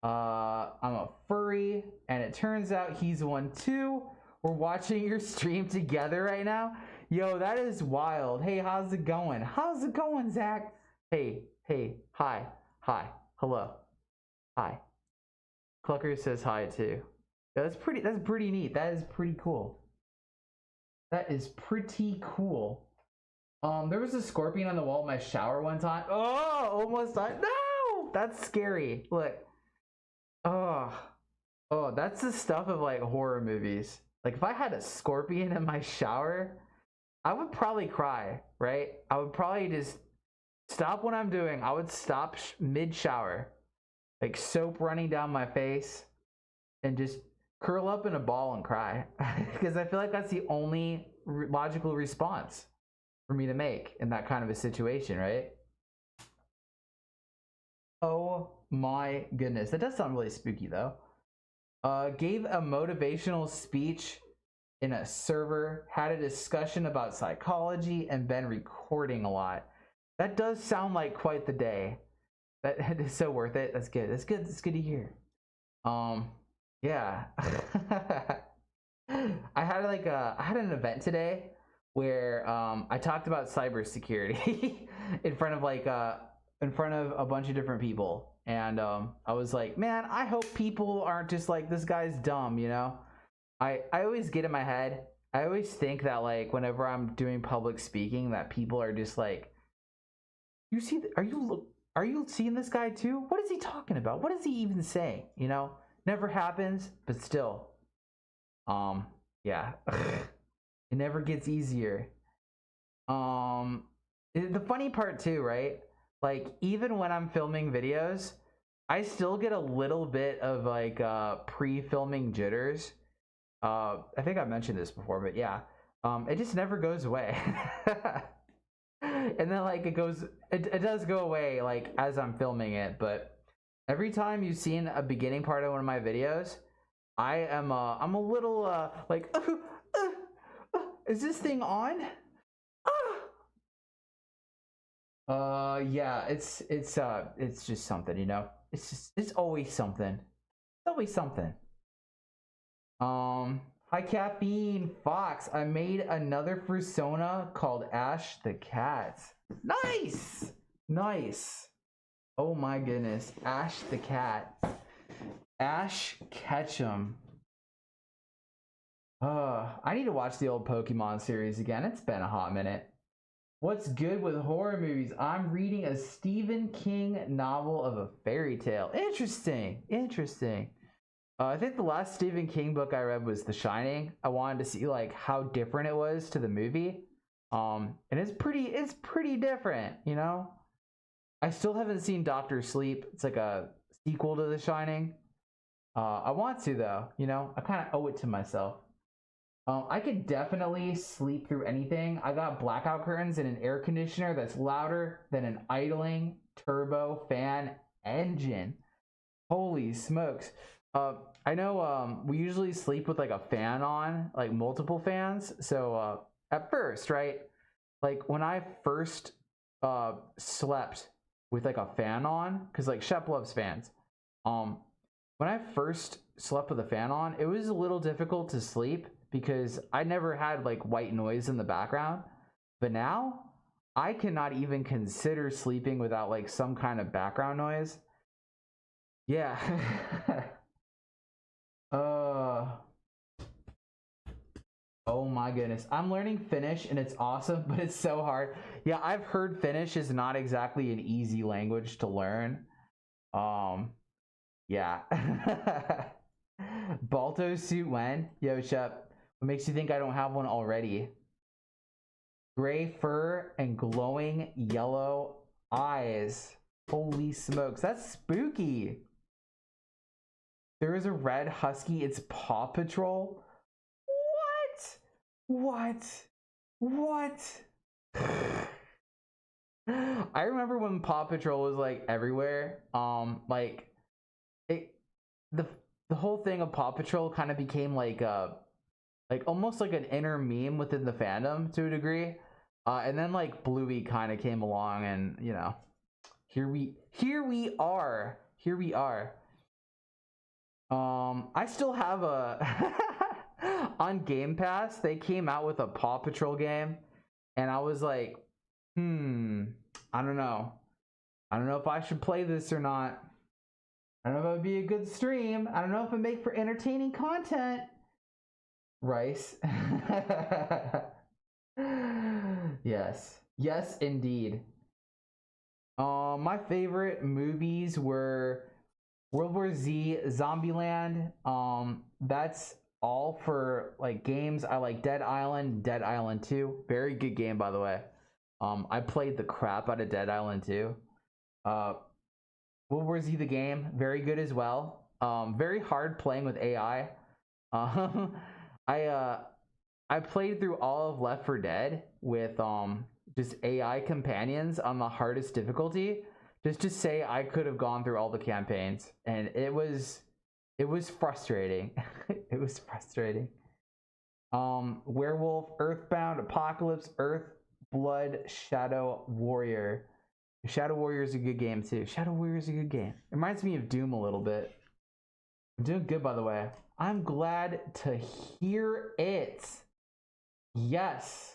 I'm a furry, and it turns out he's one too. We're watching your stream together right now. Yo, that is wild. Hey, how's it going? How's it going, Zach? Hey, hi, hello, hi. Clucker says hi too. Yeah, that's pretty neat. That is pretty cool. That is pretty cool. There was a scorpion on the wall of my shower one time. Oh, almost died. No, that's scary. Look. Oh, that's the stuff of like horror movies. Like if I had a scorpion in my shower, I would probably cry, right? I would probably just stop what I'm doing. I would stop mid shower, like soap running down my face, and just curl up in a ball and cry because I feel like that's the only logical response for me to make in that kind of a situation, right? Oh my goodness, that does sound really spooky though. Gave a motivational speech in a server, had a discussion about psychology, and been recording a lot. That does sound like quite the day. That is so worth it. That's good. That's good to hear. Yeah. I had an event today where I talked about cybersecurity in front of a bunch of different people, and I was like, man, I hope people aren't just like, this guy's dumb, you know. I always get in my head, I always think that like whenever I'm doing public speaking that people are just like, are you seeing this guy too? What is he talking about? What is he even saying? You know, never happens, but still, yeah. It never gets easier. The funny part too, right? Like even when I'm filming videos, I still get a little bit of like pre-filming jitters. I think I mentioned this before, but yeah, it just never goes away. And then like it does go away like as I'm filming it, but every time you've seen a beginning part of one of my videos, I'm a little like is this thing on? Yeah, it's just something, you know. It's always something. It's always something. Hi Caffeine Fox. I made another persona called Ash the Cat. Nice. Oh my goodness, Ash the Cat. Ash Ketchum. I need to watch the old Pokemon series again. It's been a hot minute. What's good with horror movies? I'm reading a Stephen King novel of a fairy tale. Interesting. I think the last Stephen King book I read was The Shining. I wanted to see like how different it was to the movie. And it's pretty different, you know? I still haven't seen Doctor Sleep. It's like a sequel to The Shining. I want to though, you know? I kind of owe it to myself. I could definitely sleep through anything. I got blackout curtains and an air conditioner that's louder than an idling turbo fan engine. Holy smokes. I know we usually sleep with like a fan on, like multiple fans. So at first, right? Like when I first slept with like a fan on, because like Shep loves fans. When I first slept with a fan on, it was a little difficult to sleep because I never had like white noise in the background. But now I cannot even consider sleeping without like some kind of background noise. Yeah. Oh my goodness. I'm learning Finnish and it's awesome, but it's so hard. Yeah, I've heard Finnish is not exactly an easy language to learn. Yeah. Balto suit when? Yo, Shep, what makes you think I don't have one already? Gray fur and glowing yellow eyes. Holy smokes, that's spooky. There is a red husky, it's Paw Patrol. What? I remember when Paw Patrol was like everywhere. Like it, the whole thing of Paw Patrol kind of became like almost like an inner meme within the fandom to a degree. And then like Bluey kind of came along, and you know, here we are. I still have a on Game Pass, they came out with a Paw Patrol game, and I was like, I don't know. I don't know if I should play this or not. I don't know if it would be a good stream. I don't know if it make for entertaining content. Rice. Yes, indeed. My favorite movies were World War Z, Zombieland. That's all for like games. I like Dead Island 2. Very good game, by the way. I played the crap out of Dead Island 2. World War Z the game, very good as well. Very hard playing with AI. I played through all of Left 4 Dead with just AI companions on the hardest difficulty. Just to say I could have gone through all the campaigns, and it was frustrating. It was frustrating. Werewolf, Earthbound, Apocalypse, Earth, Blood, Shadow Warrior. Shadow Warrior is a good game too. Shadow Warrior is a good game. It reminds me of Doom a little bit. I'm doing good, by the way. I'm glad to hear it. Yes.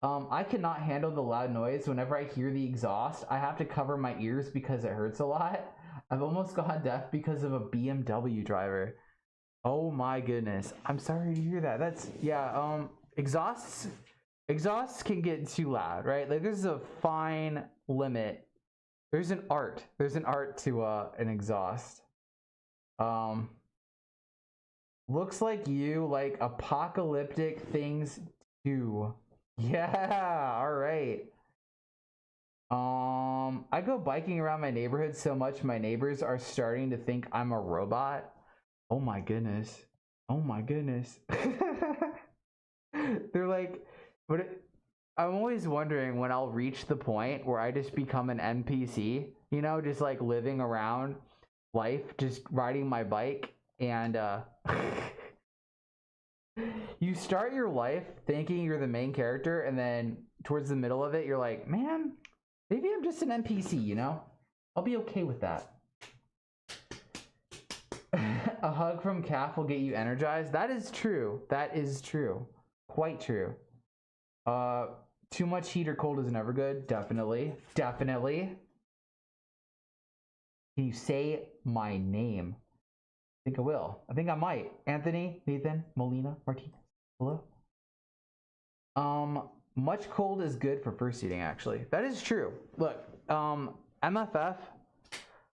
I cannot handle the loud noise. Whenever I hear the exhaust, I have to cover my ears because it hurts a lot. I've almost gone deaf because of a BMW driver. Oh my goodness. I'm sorry to hear that. That's, yeah, exhausts can get too loud, right? Like there's a fine limit. There's an art to an exhaust. Looks like you like apocalyptic things too. Yeah, all right. I go biking around my neighborhood so much my neighbors are starting to think I'm a robot. Oh my goodness. They're like, I'm always wondering when I'll reach the point where I just become an NPC, you know, just like living around life, just riding my bike, and you start your life thinking you're the main character, and then towards the middle of it, you're like, man, maybe I'm just an NPC, you know? I'll be okay with that. A hug from Calf will get you energized. That is true. Quite true. Too much heat or cold is never good. Definitely. Can you say my name? I think I will. I think I might. Anthony, Nathan, Molina, Martinez. Hello? Much cold is good for first eating, actually. That is true. Look, MFF,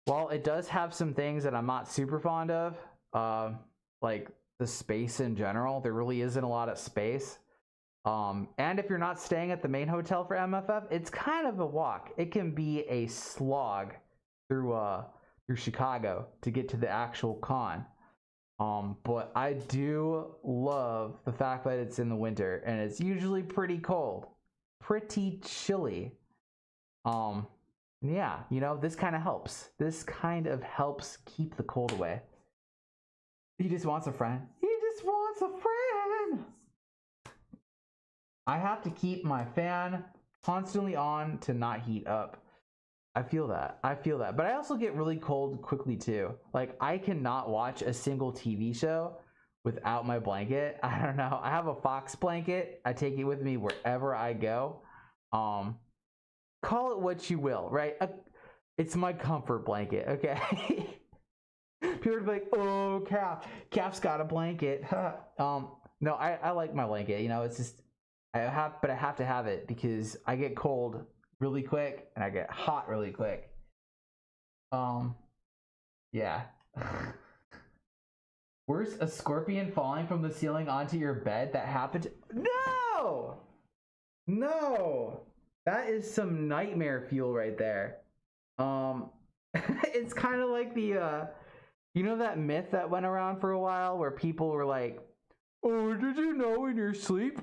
while it does have some things that I'm not super fond of, like the space in general, there really isn't a lot of space. And if you're not staying at the main hotel for MFF, it's kind of a walk. It can be a slog through Chicago to get to the actual con. But I do love the fact that it's in the winter and it's usually pretty cold, pretty chilly. Yeah, you know, this kind of helps. This kind of helps keep the cold away. He just wants a friend. I have to keep my fan constantly on to not heat up. I feel that. I feel that. But I also get really cold quickly too. Like I cannot watch a single TV show without my blanket. I don't know. I have a Fox blanket. I take it with me wherever I go. Call it what you will, right? It's my comfort blanket, okay? People would be like, "Oh, Cap's got a blanket." No, I like my blanket. You know, it's just I have to have it because I get cold really quick and I get hot really quick. Yeah. Worse, a scorpion falling from the ceiling onto your bed that happened. No, no, that is some nightmare fuel right there. It's kind of like the you know that myth that went around for a while where people were like, "Oh, did you know in your sleep,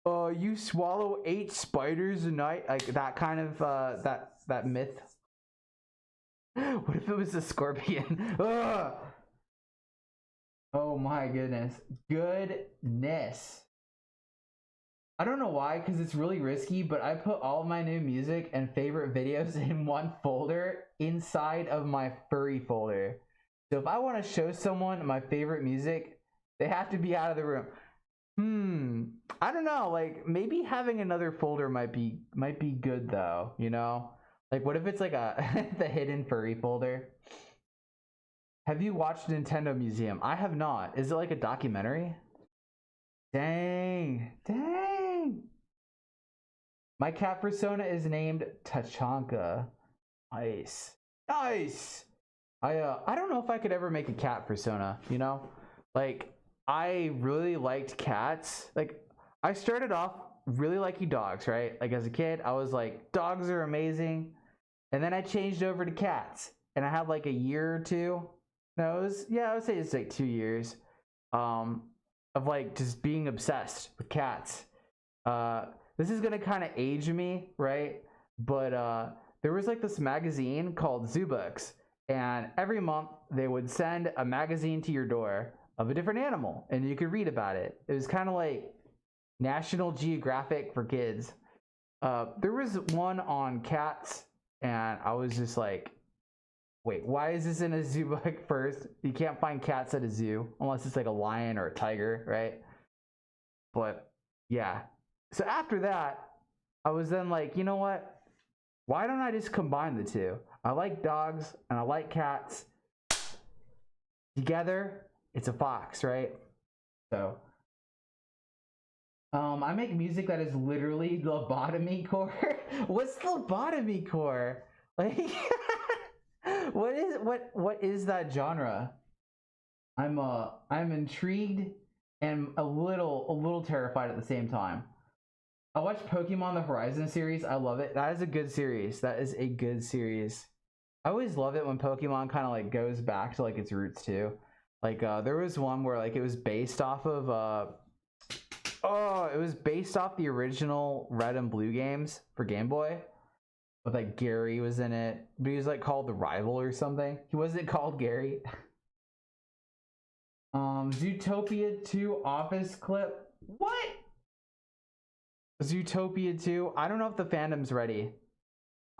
you swallow 8 spiders a night?" Like that kind of that myth. What if it was a scorpion? Ugh! Oh my goodness. Goodness. I don't know why, because it's really risky, but I put all my new music and favorite videos in one folder inside of my furry folder. So if I want to show someone my favorite music, they have to be out of the room. I don't know, like maybe having another folder might be good though, you know? Like what if it's like a the hidden furry folder? Have you watched Nintendo Museum? I have not. Is it like a documentary? Dang. Dang. My cat persona is named Tachanka. Nice. Nice. I don't know if I could ever make a cat persona, you know? Like I really liked cats. Like I started off really liking dogs, right? Like as a kid, I was like, dogs are amazing. And then I changed over to cats. And I had like a year or two. No, I would say it's like 2 years. Of like just being obsessed with cats. This is gonna kind of age me, right? But there was like this magazine called Zoo Books, and every month they would send a magazine to your door of a different animal, and you could read about it. It was kind of like National Geographic for kids. There was one on cats, and I was just like, wait, why is this in a zoo book first? You can't find cats at a zoo unless it's like a lion or a tiger, right? But yeah. So after that, I was then like, you know what? Why don't I just combine the two? I like dogs and I like cats. Together, it's a fox, right? So I make music that is literally lobotomy core. What's lobotomy core? Like what is that genre? I'm intrigued and a little terrified at the same time. I watched Pokemon the Horizon series. I love it. That is a good series. That is a good series. I always love it when Pokemon kind of like goes back to like its roots too. Like there was one where like it was based off of it was based off the original Red and Blue games for Game Boy. With like Gary was in it, but he was like called the Rival or something. He wasn't called Gary. Zootopia 2 office clip. What? Zootopia 2. I don't know if the fandom's ready.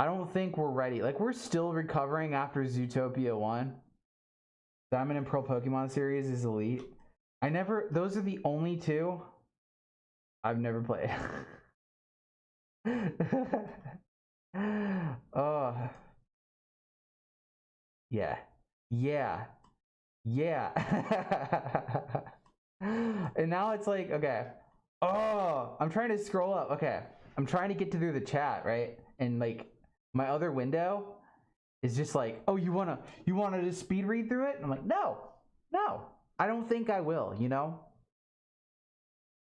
I don't think we're ready. Like we're still recovering after Zootopia 1. Diamond and Pearl Pokemon series is elite. Those are the only two I've never played. Oh. Yeah. Yeah. Yeah. And now it's like, okay. Oh, I'm trying to scroll up. Okay. I'm trying to get through the chat, right? And like my other window is just like, oh, you wanna just speed read through it? And I'm like, no, I don't think I will, you know?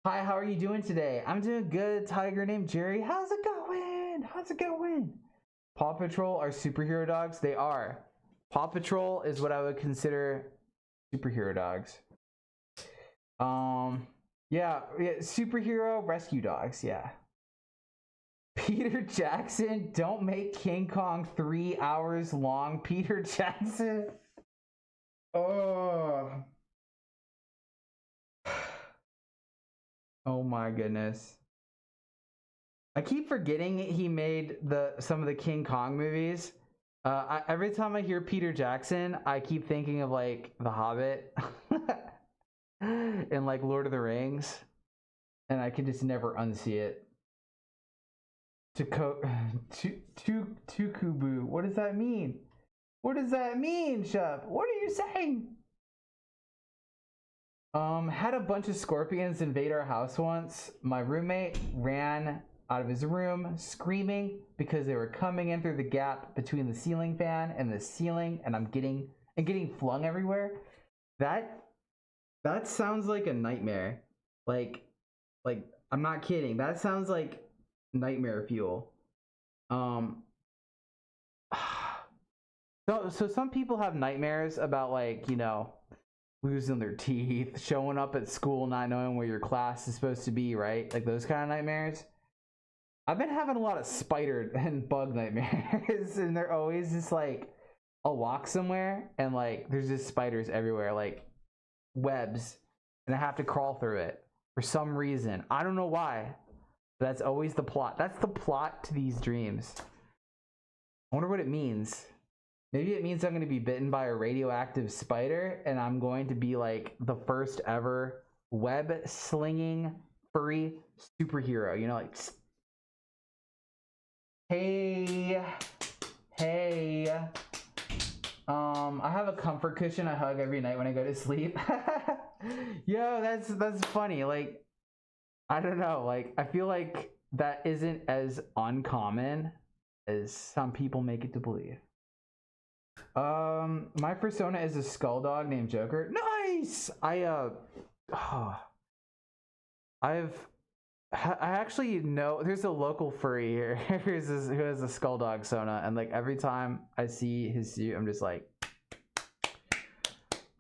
Hi, how are you doing today? I'm doing good, tiger named Jerry. How's it going? How's it going? Paw Patrol are superhero dogs? They are. Paw Patrol is what I would consider superhero dogs. Yeah, superhero rescue dogs, yeah. Peter Jackson, don't make King Kong 3 hours long. Peter Jackson. Oh. Oh my goodness. I keep forgetting he made some of the King Kong movies. Every time I hear Peter Jackson, I keep thinking of like The Hobbit and like Lord of the Rings, and I can just never unsee it. Tukubu. What does that mean? What does that mean, Chef? What are you saying? Had a bunch of scorpions invade our house once. My roommate ran out of his room screaming because they were coming in through the gap between the ceiling fan and the ceiling, and I'm getting flung everywhere. That sounds like a nightmare. Like I'm not kidding. That sounds like nightmare fuel. So some people have nightmares about like, you know, losing their teeth, showing up at school not knowing where your class is supposed to be, right? Like those kind of nightmares. I've been having a lot of spider and bug nightmares, and they're always just like, I'll walk somewhere and like there's just spiders everywhere, like webs, and I have to crawl through it for some reason. I don't know why. But that's always the plot. That's the plot to these dreams. I wonder what it means. Maybe it means I'm going to be bitten by a radioactive spider, and I'm going to be like the first ever web slinging furry superhero. You know, like, hey. I have a comfort cushion I hug every night when I go to sleep. Yo, that's funny. Like, I don't know. Like, I feel like that isn't as uncommon as some people make it to believe. My persona is a skull dog named Joker. Nice. I actually know there's a local furry here who has a skull dog sona, and like every time I see his suit, I'm just like,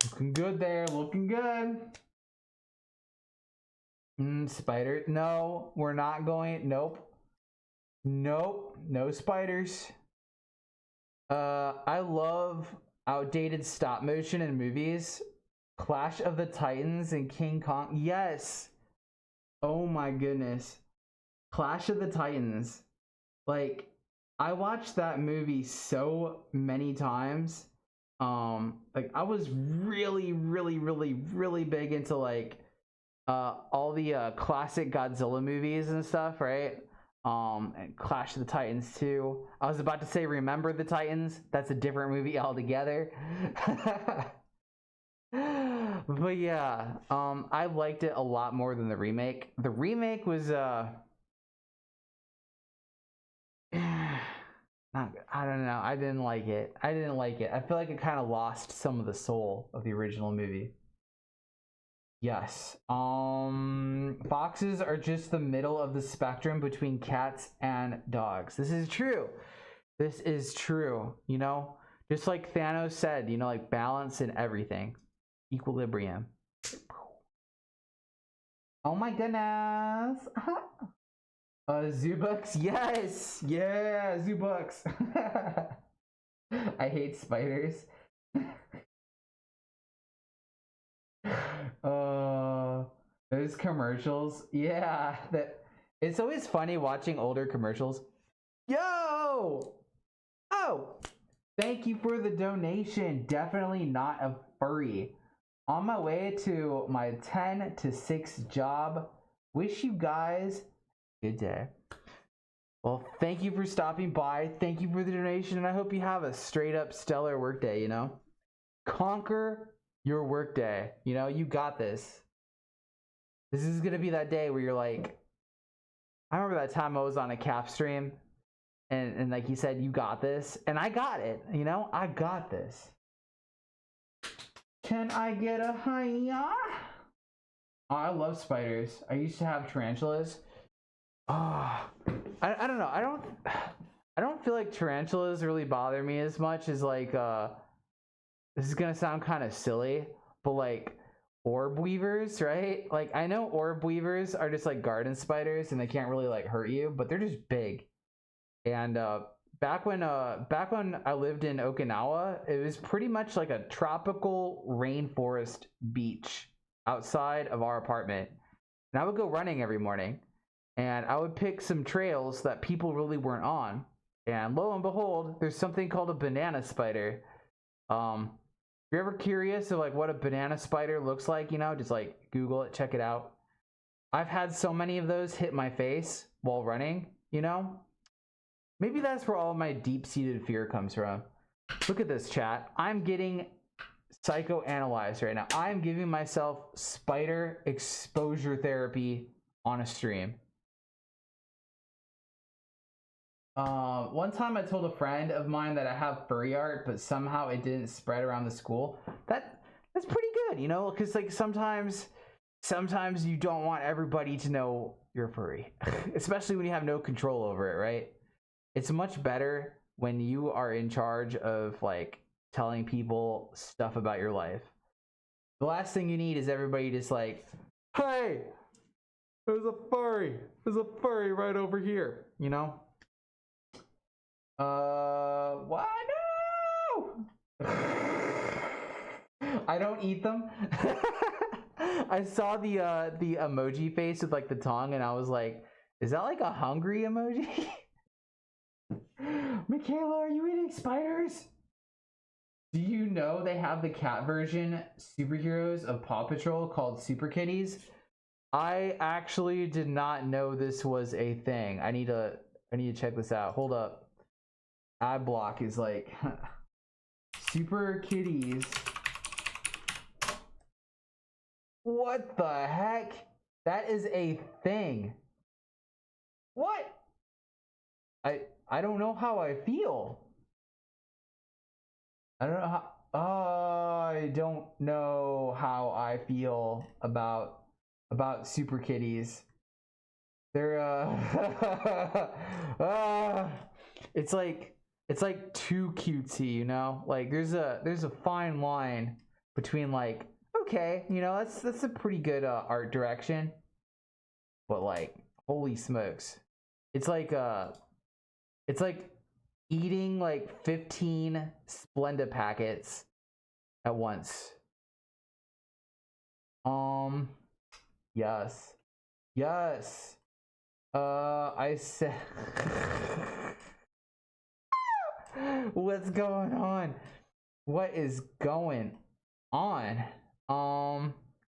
looking good there, looking good. Spider? No, we're not going. Nope, no spiders. I love outdated stop motion in movies. Clash of the Titans and King Kong. Yes. Oh my goodness. Clash of the Titans. Like, I watched that movie so many times. Like I was really big into like all the classic Godzilla movies and stuff, right? And Clash of the Titans too. I was about to say Remember the Titans. That's a different movie altogether. But yeah, I liked it a lot more than the remake. The remake was not good. I don't know. I didn't like it. I feel like it kind of lost some of the soul of the original movie. Yes. Foxes are just the middle of the spectrum between cats and dogs. This is true. This is true. You know, just like Thanos said, you know, like balance in everything, equilibrium. Oh my goodness. Zoobucks. Yes. Yeah, Zoobucks. I hate spiders. Those commercials. Yeah, that it's always funny watching older commercials. Yo! Oh! Thank you for the donation. Definitely not a furry. On my way to my 10 to 6 job. Wish you guys a good day. Well, thank you for stopping by. Thank you for the donation, and I hope you have a straight up stellar workday, you know? Conquer your workday. You know, you got this. This is gonna be that day where you're like, I remember that time I was on a cap stream and like you said, you got this, and I got it, you know, I got this. Can I get a hiya? Oh, I love spiders. I used to have tarantulas. Oh, I don't know. I don't feel like tarantulas really bother me as much as like this is gonna sound kind of silly, but like orb weavers, right? Like I know orb weavers are just like garden spiders and they can't really like hurt you, but they're just big. And back when I lived in Okinawa, it was pretty much like a tropical rainforest beach outside of our apartment. And I would go running every morning. and I would pick some trails that people really weren't on. And lo and behold, there's something called a banana spider. If you're ever curious of like what a banana spider looks like, you know, just like Google it, check it out. I've had so many of those hit my face while running, you know? Maybe that's where all my deep-seated fear comes from. Look at this, chat. I'm getting psychoanalyzed right now. I'm giving myself spider exposure therapy on a stream. One time I told a friend of mine that I have furry art, but somehow it didn't spread around the school. That's pretty good, you know, because like sometimes you don't want everybody to know you're furry, especially when you have no control over it, right? It's much better when you are in charge of like telling people stuff about your life. The last thing you need is everybody just like, hey, there's a furry right over here, you know? Why no? I don't eat them. I saw the emoji face with like the tongue, and I was like, is that like a hungry emoji? Michaela, are you eating spiders? Do you know they have the cat version superheroes of Paw Patrol called Super Kitties? I actually did not know this was a thing. I need to check this out. Hold up. Ad block is like Super Kitties. What the heck? That is a thing. What? I don't know how I feel. I don't know how I don't know how I feel about Super Kitties. They're it's like too cutesy, you know? Like there's a fine line between like, okay, you know, that's a pretty good art direction, but like holy smokes. It's like eating like 15 Splenda packets at once. Yes. I said what's going on? What is going on? I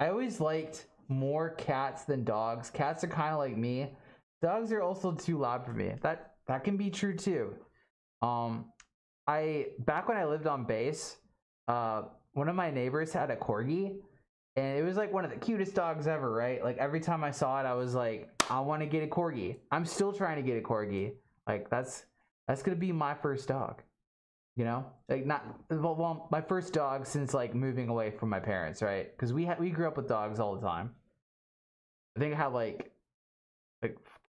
always liked more cats than dogs. Cats are kind of like me. Dogs are also too loud for me. That can be true too. Back when I lived on base, one of my neighbors had a corgi, and it was like one of the cutest dogs ever, right? Like every time I saw it, I was like, I want to get a corgi. I'm still trying to get a corgi. Like that's gonna be my first dog, you know? Like well, my first dog since like moving away from my parents, right? Because we grew up with dogs all the time. I think I had like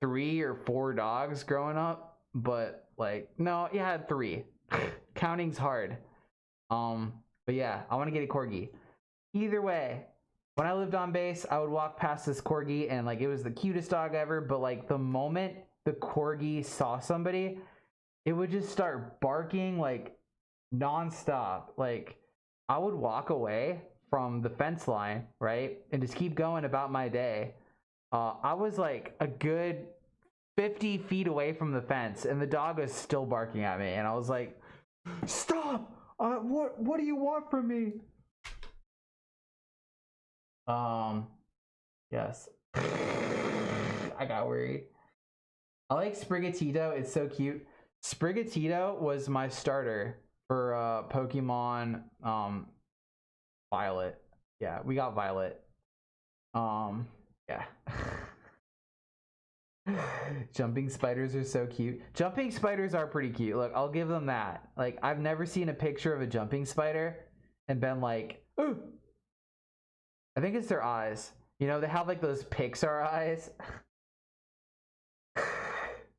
3 or 4 dogs growing up, but like no, yeah, I had 3. Counting's hard. But yeah, I want to get a corgi. Either way, when I lived on base, I would walk past this corgi and like it was the cutest dog ever, but like the moment the corgi saw somebody, it would just start barking like nonstop. Like I would walk away from the fence line, right? And just keep going about my day. I was like a good 50 feet away from the fence and the dog was still barking at me, and I was like, stop! What do you want from me? Yes. I got worried. I like Sprigatito. It's so cute. Sprigatito was my starter for Pokemon Violet. Yeah, we got Violet. Yeah. Jumping spiders are so cute. Jumping spiders are pretty cute. Look, I'll give them that. Like, I've never seen a picture of a jumping spider and been like, ooh. I think it's their eyes. You know, they have like those Pixar eyes.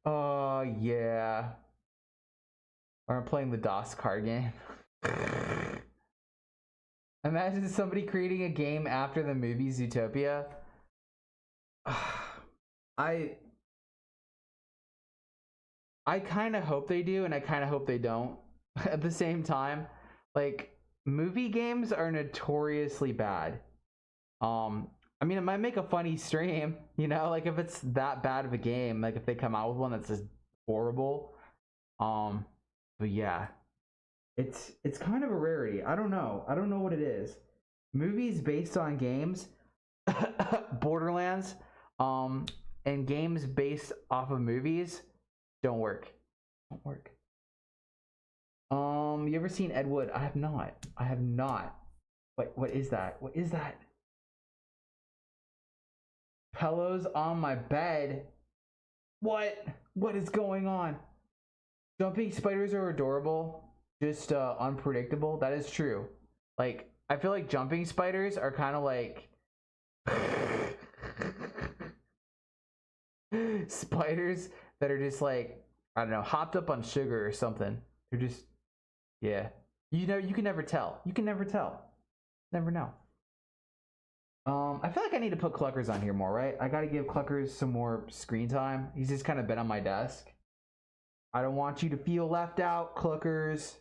Oh, yeah. Or I'm playing the DOS card game. Imagine somebody creating a game after the movie Zootopia. I kind of hope they do, and I kind of hope they don't at the same time. Like, movie games are notoriously bad. I mean, it might make a funny stream, you know, like if it's that bad of a game, like if they come out with one that's just horrible. But yeah, it's kind of a rarity. I don't know. I don't know what it is. Movies based on games, Borderlands, and games based off of movies don't work. Don't work. You ever seen Ed Wood? I have not. I have not. What is that? What is that? Pillows on my bed. What? What is going on? Jumping spiders are adorable, just unpredictable. That is true. Like, I feel like jumping spiders are kind of like spiders that are just like, I don't know, hopped up on sugar or something. They're just, yeah. You know, you can never tell. You can never tell. Never know. I feel like I need to put Cluckers on here more, right? I gotta give Cluckers some more screen time. He's just kind of been on my desk. I don't want you to feel left out, Cluckers.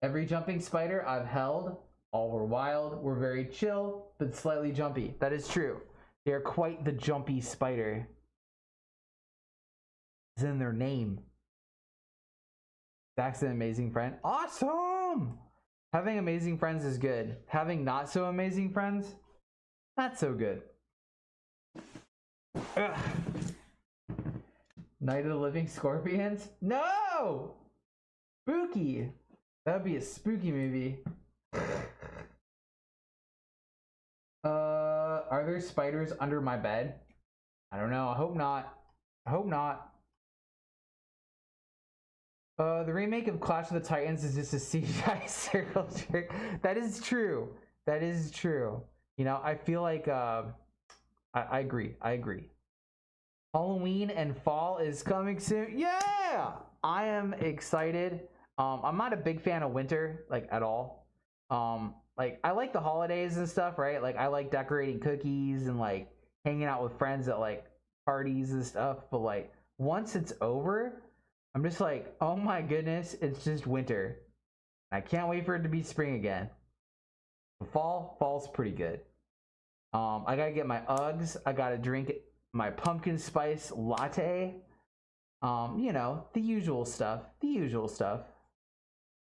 Every jumping spider I've held, all were wild, were very chill, but slightly jumpy. That is true. They are quite the jumpy spider. It's in their name. Zach's an amazing friend. Awesome! Having amazing friends is good. Having not so amazing friends, not so good. Ugh. Night of the Living Scorpions? No! Spooky. That would be a spooky movie. Are there spiders under my bed? I don't know. I hope not. I hope not. The remake of Clash of the Titans is just a CGI circle jerk. That is true. That is true. You know, I feel like I agree. I agree. Halloween and fall is coming soon. Yeah, I am excited. I'm not a big fan of winter, like at all. Like I like the holidays and stuff, right? Like I like decorating cookies and like hanging out with friends at like parties and stuff. But like once it's over, I'm just like, oh my goodness, it's just winter. I can't wait for it to be spring again. Fall's pretty good. I gotta get my Uggs. I gotta drink my pumpkin spice latte. You know, the usual stuff. The usual stuff.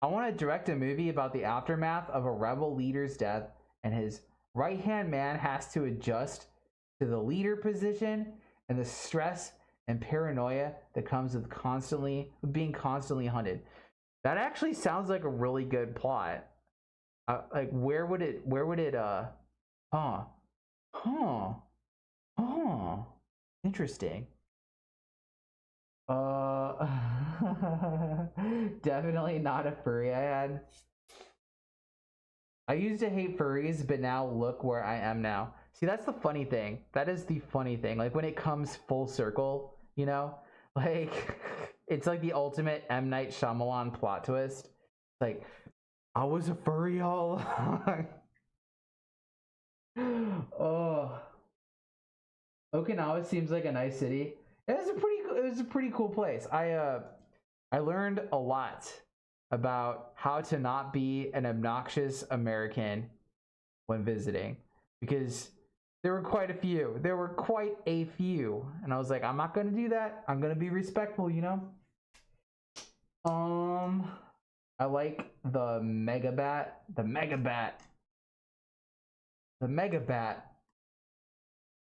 I want to direct a movie about the aftermath of a rebel leader's death, and his right-hand man has to adjust to the leader position and the stress and paranoia that comes with being constantly hunted. That actually sounds like a really good plot. Like where would it huh interesting. Definitely not a furry I had. I used to hate furries, but now look where I am now. See, that's the funny thing. That is the funny thing. Like when it comes full circle, you know? Like it's like the ultimate M. Night Shyamalan plot twist. Like, I was a furry all along. Oh. Okinawa seems like a nice city. It was a pretty cool place. I learned a lot about how to not be an obnoxious American when visiting, because there were quite a few. There were quite a few, and I was like, I'm not gonna do that. I'm gonna be respectful, you know. I like the Megabat. The Megabat.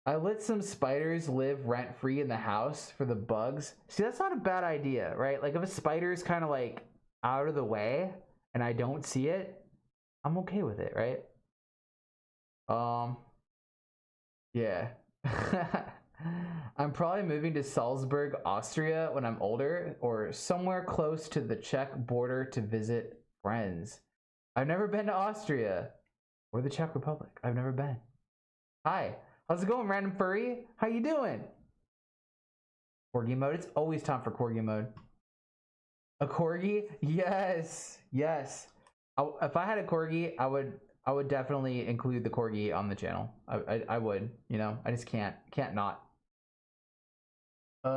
I let some spiders live rent-free in the house for the bugs. See, that's not a bad idea, right? Like if a spider is kind of like out of the way and I don't see it, I'm okay with it, right? Yeah. I'm probably moving to Salzburg, Austria when I'm older, or somewhere close to the Czech border to visit friends. I've never been to Austria or the Czech Republic. I've never been. Hi. How's it going, random furry? How you doing? Corgi mode. It's always time for corgi mode. A corgi? Yes, yes. If I had a corgi, I would definitely include the corgi on the channel. I would. You know, I just can't not. They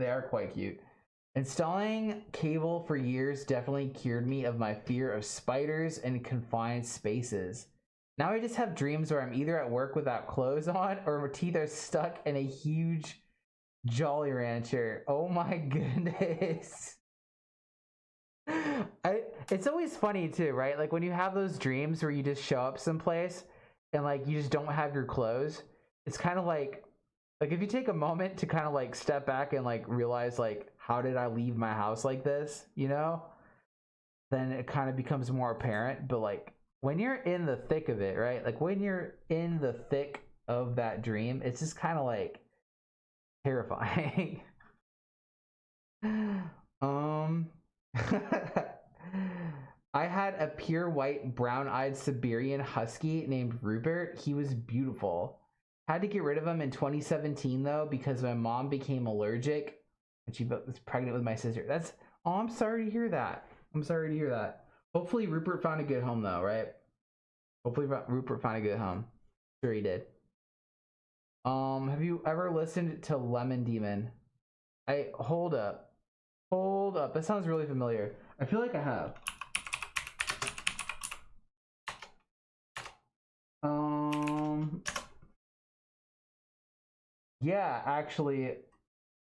are quite cute. Installing cable for years definitely cured me of my fear of spiders and confined spaces. Now I just have dreams where I'm either at work without clothes on or my teeth are stuck in a huge Jolly Rancher. Oh my goodness. It's always funny too, right? Like when you have those dreams where you just show up someplace and like you just don't have your clothes. It's kind of like if you take a moment to kind of like step back and like realize like how did I leave my house like this, you know? Then it kind of becomes more apparent. But like when you're in the thick of it, right? Like when you're in the thick of that dream, it's just kind of like terrifying. um I had a pure white brown-eyed Siberian husky named Rupert. He was beautiful. Had to get rid of him in 2017 though because my mom became allergic and she was pregnant with my sister. Oh, I'm sorry to hear that. I'm sorry to hear that. Hopefully Rupert found a good home though, right? Hopefully Rupert found a good home. Sure he did. Have you ever listened to Lemon Demon? Hold up. Hold up. That sounds really familiar. I feel like I have. Yeah, actually,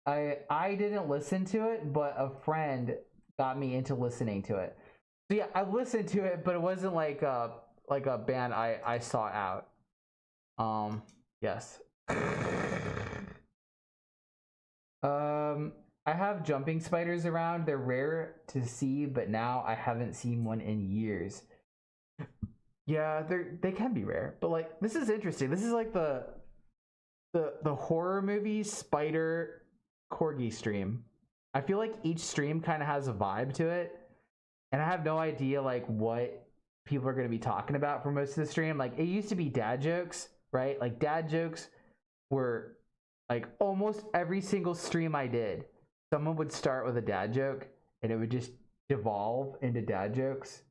I didn't listen to it, but a friend got me into listening to it. So yeah, I listened to it, but it wasn't like a band I sought out. Yes. I have jumping spiders around. They're rare to see, but now I haven't seen one in years. Yeah, they can be rare, but like this is interesting. This is like the horror movie spider corgi stream. I feel like each stream kind of has a vibe to it, and I have no idea like what people are going to be talking about for most of the stream. Like it used to be dad jokes, right? Like dad jokes were like almost every single stream I did, someone would start with a dad joke and it would just devolve into dad jokes.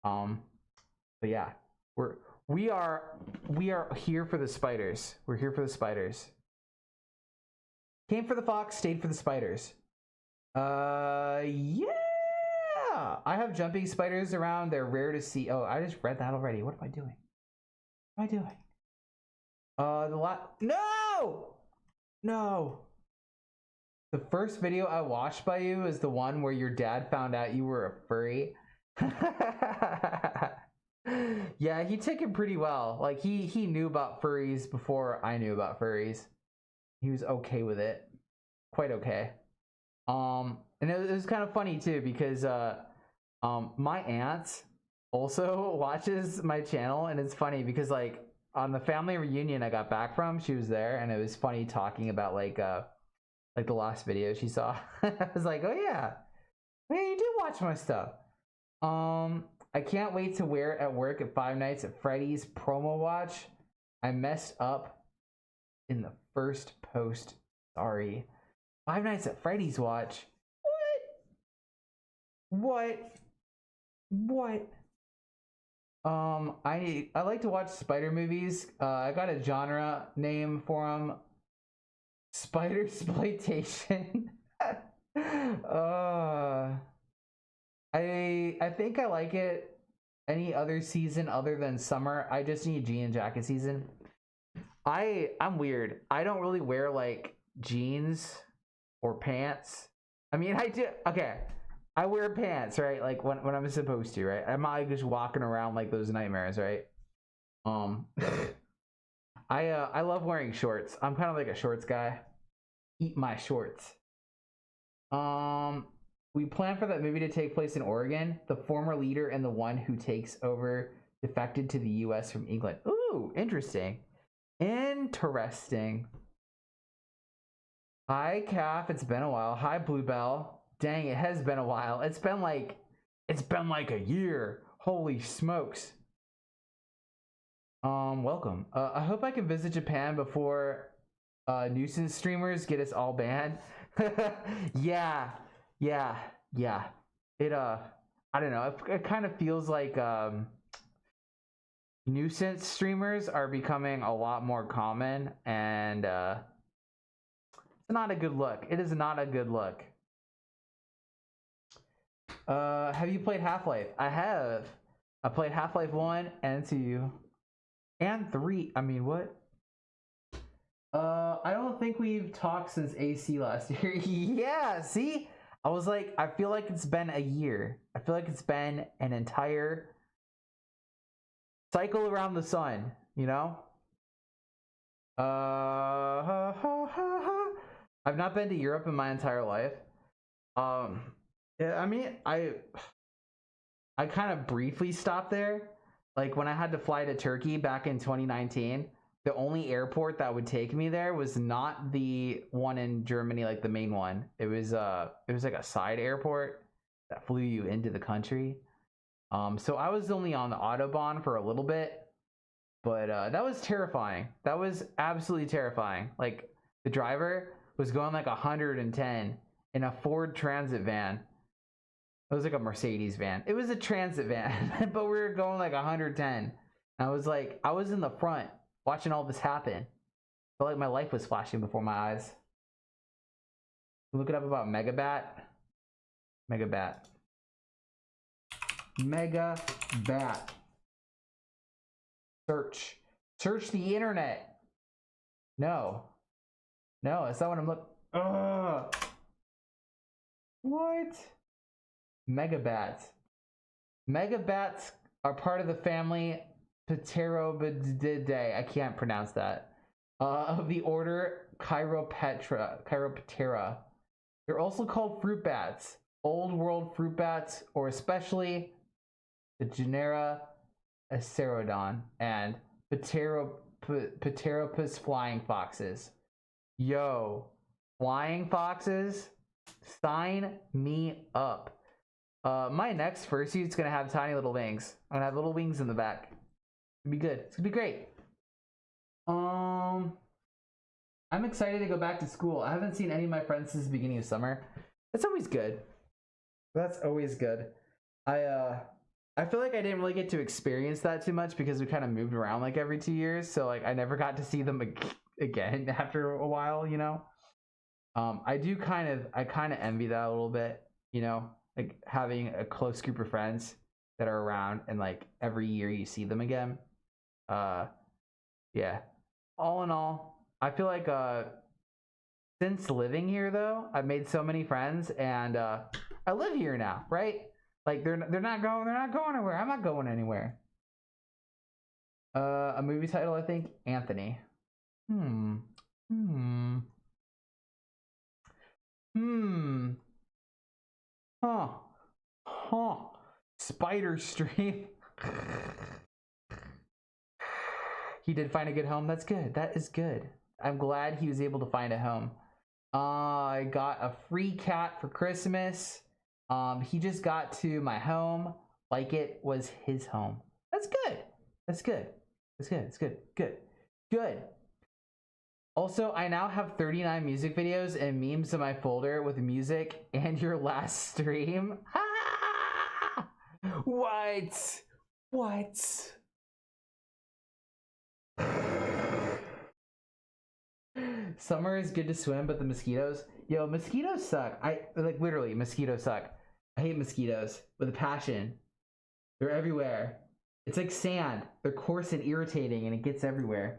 But yeah, we are here for the spiders. We're here for the spiders. Came for the fox, stayed for the spiders. Yeah. I have jumping spiders around. They're rare to see. Oh, I just read that already. What am I doing? What am I doing? No. The first video I watched by you is the one where your dad found out you were a furry. Yeah, he took it pretty well. Like he knew about furries before I knew about furries. He was okay with it. Quite okay. And it was kind of funny too because my aunt also watches my channel, and it's funny because like on the family reunion I got back from, she was there, and it was funny talking about like the last video she saw. I was like, oh yeah, you do watch my stuff. I can't wait to wear it at work at Five Nights at Freddy's promo watch. I messed up in the first post. Sorry. Five Nights at Freddy's watch. What? I like to watch spider movies. I got a genre name for them. Spider exploitation. I think I like it any other season other than summer. I just need jean jacket season. I'm weird. I don't really wear like jeans or pants. I mean, I do. Okay, I wear pants, right? Like when I'm supposed to, right? I'm not like just walking around like those nightmares, right? I love wearing shorts. I'm kind of like a shorts guy. Eat my shorts. We plan for that movie to take place in Oregon. The former leader and the one who takes over defected to the US from England. Ooh, interesting. Interesting. Hi, Calf. It's been a while. Hi, Bluebell. Dang, it has been a while. It's been like a year. Holy smokes. Welcome. I hope I can visit Japan before nuisance streamers get us all banned. Yeah. It I don't know. It kind of feels like nuisance streamers are becoming a lot more common, and it's not a good look. It is not a good look. Have you played Half-Life? I have. I played Half-Life 1 and 2 and 3. I mean, what? I don't think we've talked since AC last year. Yeah, see? I was like, I feel like it's been a year. I feel like it's been an entire cycle around the sun, you know? I've not been to Europe in my entire life. Yeah, I mean, I kind of briefly stopped there. Like when I had to fly to Turkey back in 2019, the only airport that would take me there was not the one in Germany, like the main one. It was like a side airport that flew you into the country. So I was only on the Autobahn for a little bit, but that was terrifying. That was absolutely terrifying. Like the driver was going like 110 in a Ford Transit van. It was like a Mercedes van. It was a transit van, but we were going like 110. I was like, I was in the front watching all this happen. I felt like my life was flashing before my eyes. Look it up about Megabat. Megabat. Megabat. Search. Search the internet. No. No, that's not what I'm looking. Ugh. What? Megabats. Megabats are part of the family Pterobididae. I can't pronounce that. Of the order Chiroptera. They're also called fruit bats, old world fruit bats, or especially the genera Acerodon and Pteropus flying foxes. Yo, flying foxes, sign me up. My next fursuit's gonna have tiny little wings. I'm gonna have little wings in the back. It'll be good. It's gonna be great. I'm excited to go back to school. I haven't seen any of my friends since the beginning of summer. That's always good. That's always good. I feel like I didn't really get to experience that too much because we kind of moved around like every 2 years. So like I never got to see them again after a while, you know. I kind of envy that a little bit, you know, like having a close group of friends that are around and like every year you see them again. Yeah. All in all, I feel like since living here though, I've made so many friends and I live here now, right? Like they're not going anywhere. I'm not going anywhere. A movie title, I think, Anthony. Huh. Spider Stream. He did find a good home. That's good. That is good. I'm glad he was able to find a home. I got a free cat for Christmas. He just got to my home like it was his home. That's good. That's good. That's good. It's good. Good. Good. Also, I now have 39 music videos and memes in my folder with music and your last stream. Ah! What? What? Summer is good to swim, but the mosquitoes. Yo, mosquitoes suck. I like literally mosquitoes suck. I hate mosquitoes with a passion. They're everywhere. It's like sand. They're coarse and irritating, and it gets everywhere.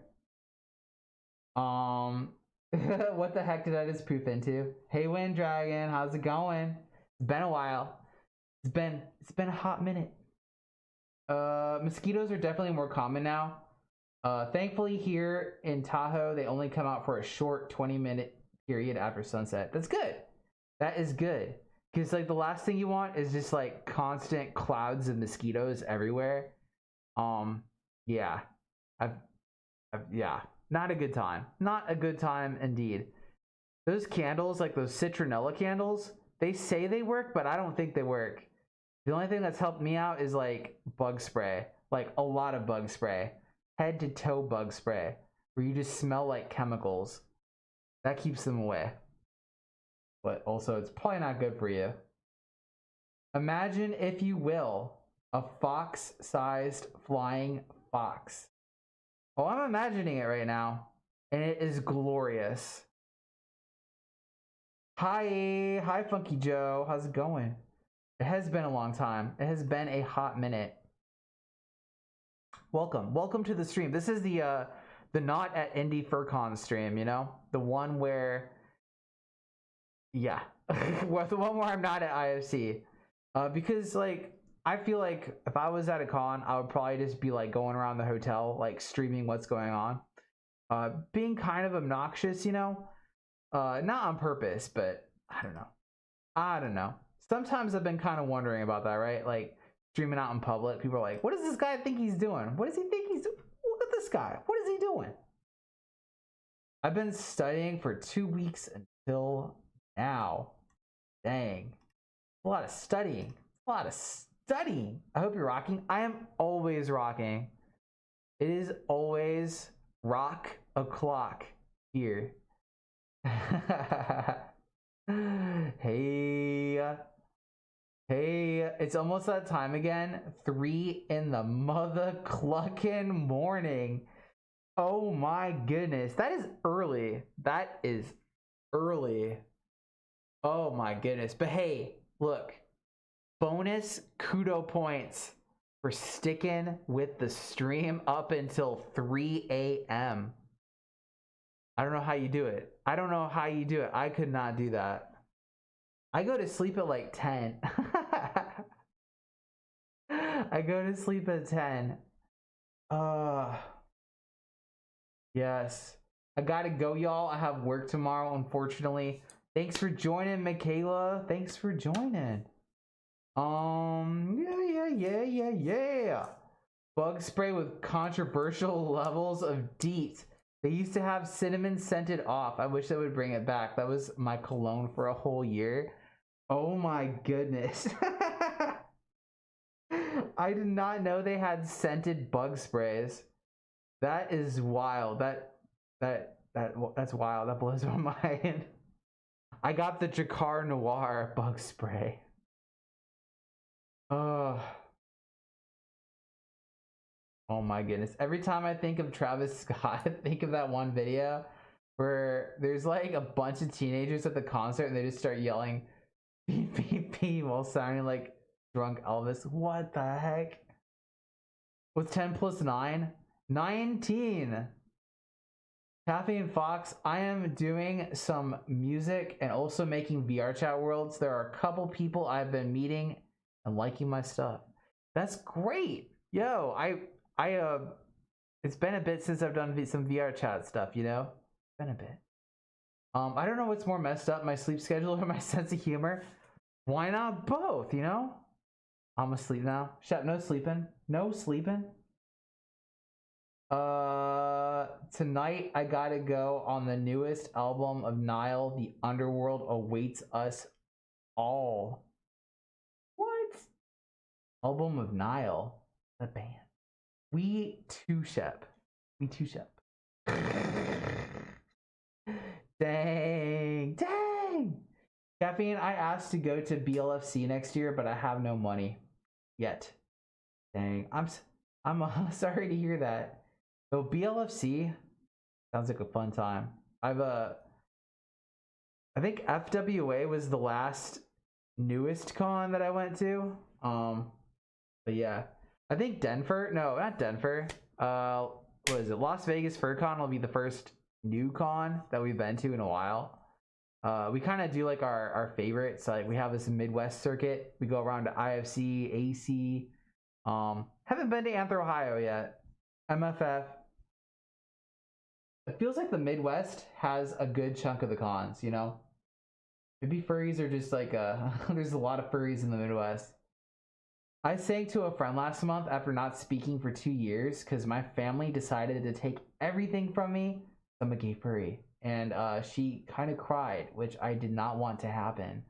What the heck did I just poof into? Hey, Wind Dragon, how's it going? It's been a while. It's been a hot minute. Mosquitoes are definitely more common now. Thankfully here in Tahoe, they only come out for a short 20-minute period after sunset. That's good. That is good. Because like the last thing you want is just like constant clouds of mosquitoes everywhere. Yeah. Yeah. Not a good time. Not a good time indeed. Those candles, like those citronella candles, they say they work, but I don't think they work. The only thing that's helped me out is like bug spray. Like a lot of bug spray. Head to toe bug spray. Where you just smell like chemicals. That keeps them away. But also it's probably not good for you. Imagine, if you will, a fox-sized flying fox. Oh, I'm imagining it right now. And it is glorious. Hi, Funky Joe. How's it going? It has been a long time. It has been a hot minute. Welcome to the stream. This is the not at Indie FurCon stream, you know? The one where, yeah. Well, the one where I'm not at IFC. Because, like, I feel like if I was at a con, I would probably just be, like, going around the hotel, like, streaming what's going on. Being kind of obnoxious, you know? Not on purpose, but I don't know. Sometimes I've been kind of wondering about that, right? Like, streaming out in public, people are like, what does this guy think he's doing? What does he think he's doing? Look at this guy. What is he doing? I've been studying for 2 weeks until now. Dang. A lot of studying. I hope you're rocking. I am always rocking. It is always rock o'clock here. Hey, it's almost that time again. 3 in the mother clucking morning. Oh my goodness. That is early. Oh my goodness. But hey, look. Bonus kudo points for sticking with the stream up until 3 a.m. I don't know how you do it. I could not do that. I go to sleep at like 10. I go to sleep at 10. Yes. I gotta go, y'all. I have work tomorrow, unfortunately. Thanks for joining, Michaela. Thanks for joining. Yeah. Bug spray with controversial levels of DEET. They used to have cinnamon scented off. I wish they would bring it back. That was my cologne for a whole year. Oh my goodness. I did not know they had scented bug sprays. That is wild. That's wild. That blows my mind. I got the Jakar Noir bug spray. Oh my goodness. Every time I think of Travis Scott, I think of that one video where there's like a bunch of teenagers at the concert and they just start yelling beep beep beep while sounding like drunk Elvis. What the heck? What's 10 plus 9? 19. Caffeine Fox, I am doing some music and also making VR chat worlds. There are a couple people I've been meeting and liking my stuff. That's great. Yo, it's been a bit since I've done some VR chat stuff, you know? It's been a bit. I don't know what's more messed up, my sleep schedule or my sense of humor. Why not both, you know? I'm asleep now. Shut, no sleeping. Tonight I gotta go on the newest album of Nile. The Underworld awaits us all. What? Album of Nile? The band. We two shep. Dang. Caffeine, I asked to go to BLFC next year, but I have no money yet. Dang. I'm sorry to hear that. So BLFC sounds like a fun time. I think FWA was the last newest con that I went to. But yeah. I think not Denver. What is it? Las Vegas FurCon will be the first new con that we've been to in a while. We kind of do like our favorites. Like we have this Midwest circuit. We go around to IFC, AC. Haven't been to Anthro, Ohio yet. MFF. It feels like the Midwest has a good chunk of the cons, you know? Maybe furries are just like there's a lot of furries in the Midwest. I sang to a friend last month after not speaking for 2 years because my family decided to take everything from me. I'm a gay furry. And she kind of cried, which I did not want to happen.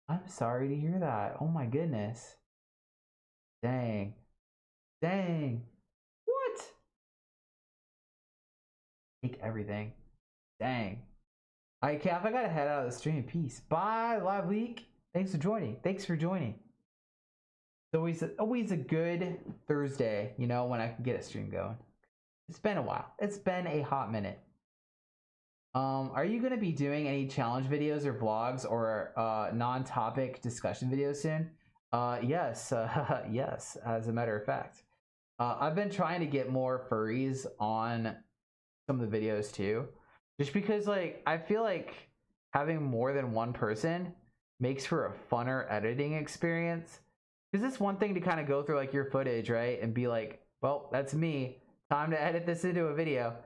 I'm sorry to hear that. Oh my goodness. Dang. What? Take everything. Dang. Alright, Cap, I gotta head out of the stream. Peace. Bye, Live Leak. Thanks for joining. It's always a good Thursday, you know, when I can get a stream going. It's been a while. It's been a hot minute. Are you gonna be doing any challenge videos or vlogs or non-topic discussion videos soon? Yes, yes, as a matter of fact. I've been trying to get more furries on some of the videos too. Just because like I feel like having more than one person makes for a funner editing experience. Because it's one thing to kind of go through like your footage, right? And be like, well, that's me. Time to edit this into a video.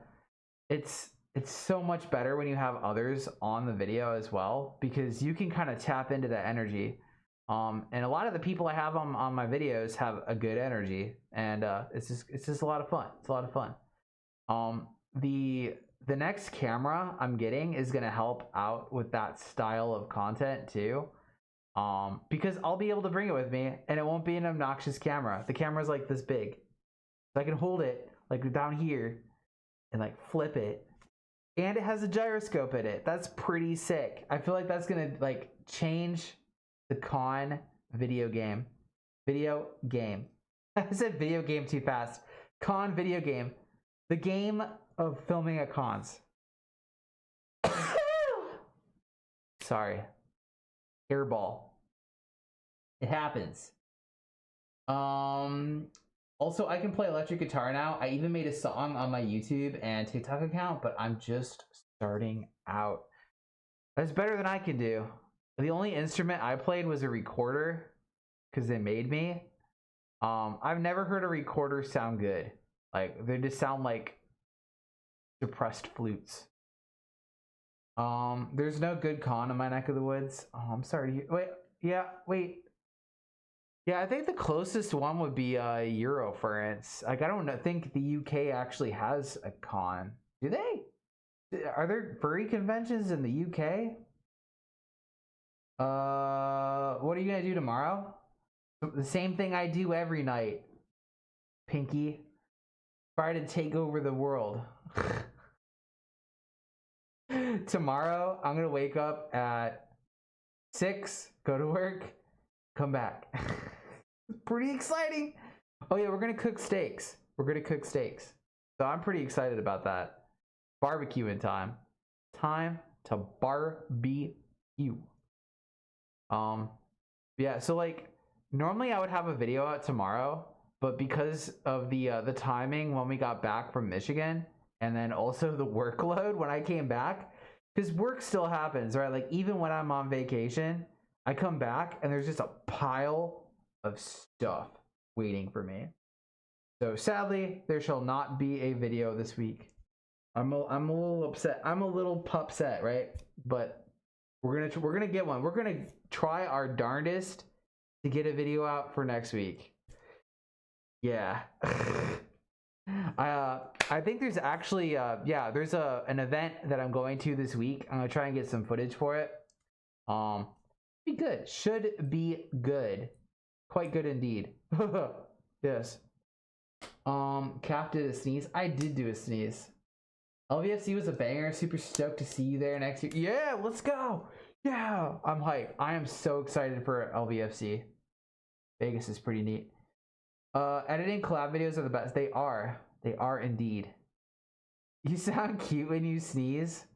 It's so much better when you have others on the video as well, because you can kind of tap into that energy. And a lot of the people I have on my videos have a good energy, and it's just a lot of fun. It's a lot of fun. The next camera I'm getting is gonna help out with that style of content too. Because I'll be able to bring it with me, and it won't be an obnoxious camera. The camera's like this big, so I can hold it like down here and like flip it, and it has a gyroscope in it. That's pretty sick. I feel like that's gonna like change the con video game. Video game. I said video game too fast. Con video game. The game of filming at cons. Sorry. Airball. It happens. Also, I can play electric guitar now. I even made a song on my YouTube and TikTok account, but I'm just starting out. That's better than I can do. The only instrument I played was a recorder because they made me. I've never heard a recorder sound good. Like, they just sound like depressed flutes. There's no good con in my neck of the woods. Oh, I'm sorry. Wait. Yeah, I think the closest one would be Eurofurence. Like, I don't think the UK actually has a con. Do they? Are there furry conventions in the UK? What are you gonna do tomorrow? The same thing I do every night, Pinky. Try to take over the world. Tomorrow, I'm gonna wake up at 6, go to work, come back. Pretty exciting. Oh yeah, we're gonna cook steaks. So I'm pretty excited about that. Barbecuing time. Time to barbecue. Yeah, so like normally I would have a video out tomorrow, but because of the timing when we got back from Michigan, and then also the workload when I came back, because work still happens, right? Like even when I'm on vacation, I come back and there's just a pile of stuff waiting for me. So sadly, there shall not be a video this week. I'm a little upset. I'm a little pupset, right? But we're gonna get one. We're gonna try our darndest to get a video out for next week. Yeah. I think there's actually there's an event that I'm going to this week. I'm gonna try and get some footage for it. Be good. Should be good. Quite good indeed. Yes. Cap did a sneeze. I did do a sneeze. LVFC was a banger. Super stoked to see you there next year. Yeah, let's go. Yeah, I'm hyped. I am so excited for LVFC. Vegas is pretty neat. Editing collab videos are the best. They are. They are indeed. You sound cute when you sneeze.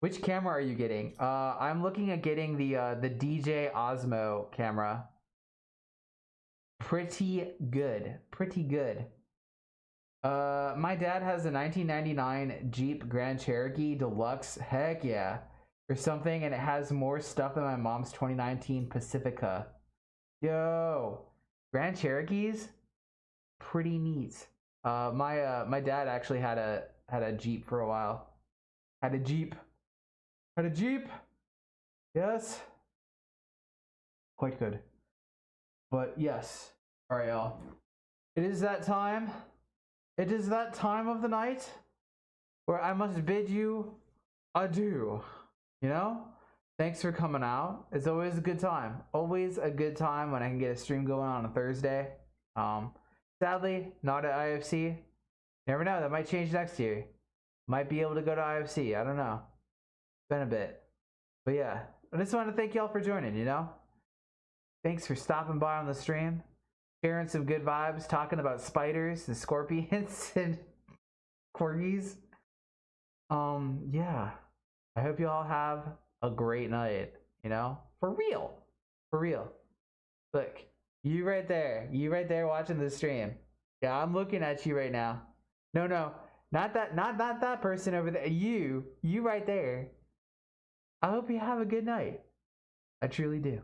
Which camera are you getting? I'm looking at getting the DJ Osmo camera. Pretty good. Pretty good. My dad has a 1999 Jeep Grand Cherokee Deluxe. Heck yeah. Or something, and it has more stuff than my mom's 2019 Pacifica. Yo, Grand Cherokees, pretty neat. My dad actually had a Jeep for a while. Had a Jeep. Yes. Quite good. But yes. All right, y'all. It is that time. It is that time of the night where I must bid you adieu. You know? Thanks for coming out. It's always a good time. Always a good time when I can get a stream going on a Thursday. Sadly, not at IFC. Never know, that might change next year. Might be able to go to IFC. I don't know. Been a bit. But yeah, I just want to thank y'all for joining, you know? Thanks for stopping by on the stream. Sharing some good vibes, talking about spiders and scorpions and corgis. Yeah. I hope you all have a great night, you know? For real. For real. Look, you right there watching the stream. Yeah, I'm looking at you right now. No, no, not that person over there. You right there. I hope you have a good night. I truly do.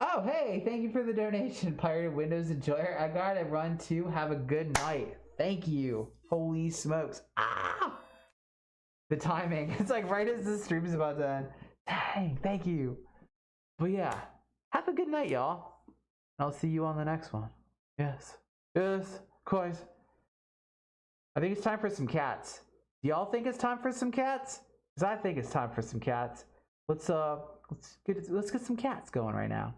Oh, hey, thank you for the donation, Pirated Windows Enjoyer. I gotta run too. Have a good night. Thank you. Holy smokes. Ah! The timing. It's like right as the stream is about to end. Dang, thank you. But yeah, have a good night, y'all. I'll see you on the next one. Yes. Yes, of course. I think it's time for some cats. Do y'all think it's time for some cats? Because I think it's time for some cats. Let's get some cats going right now.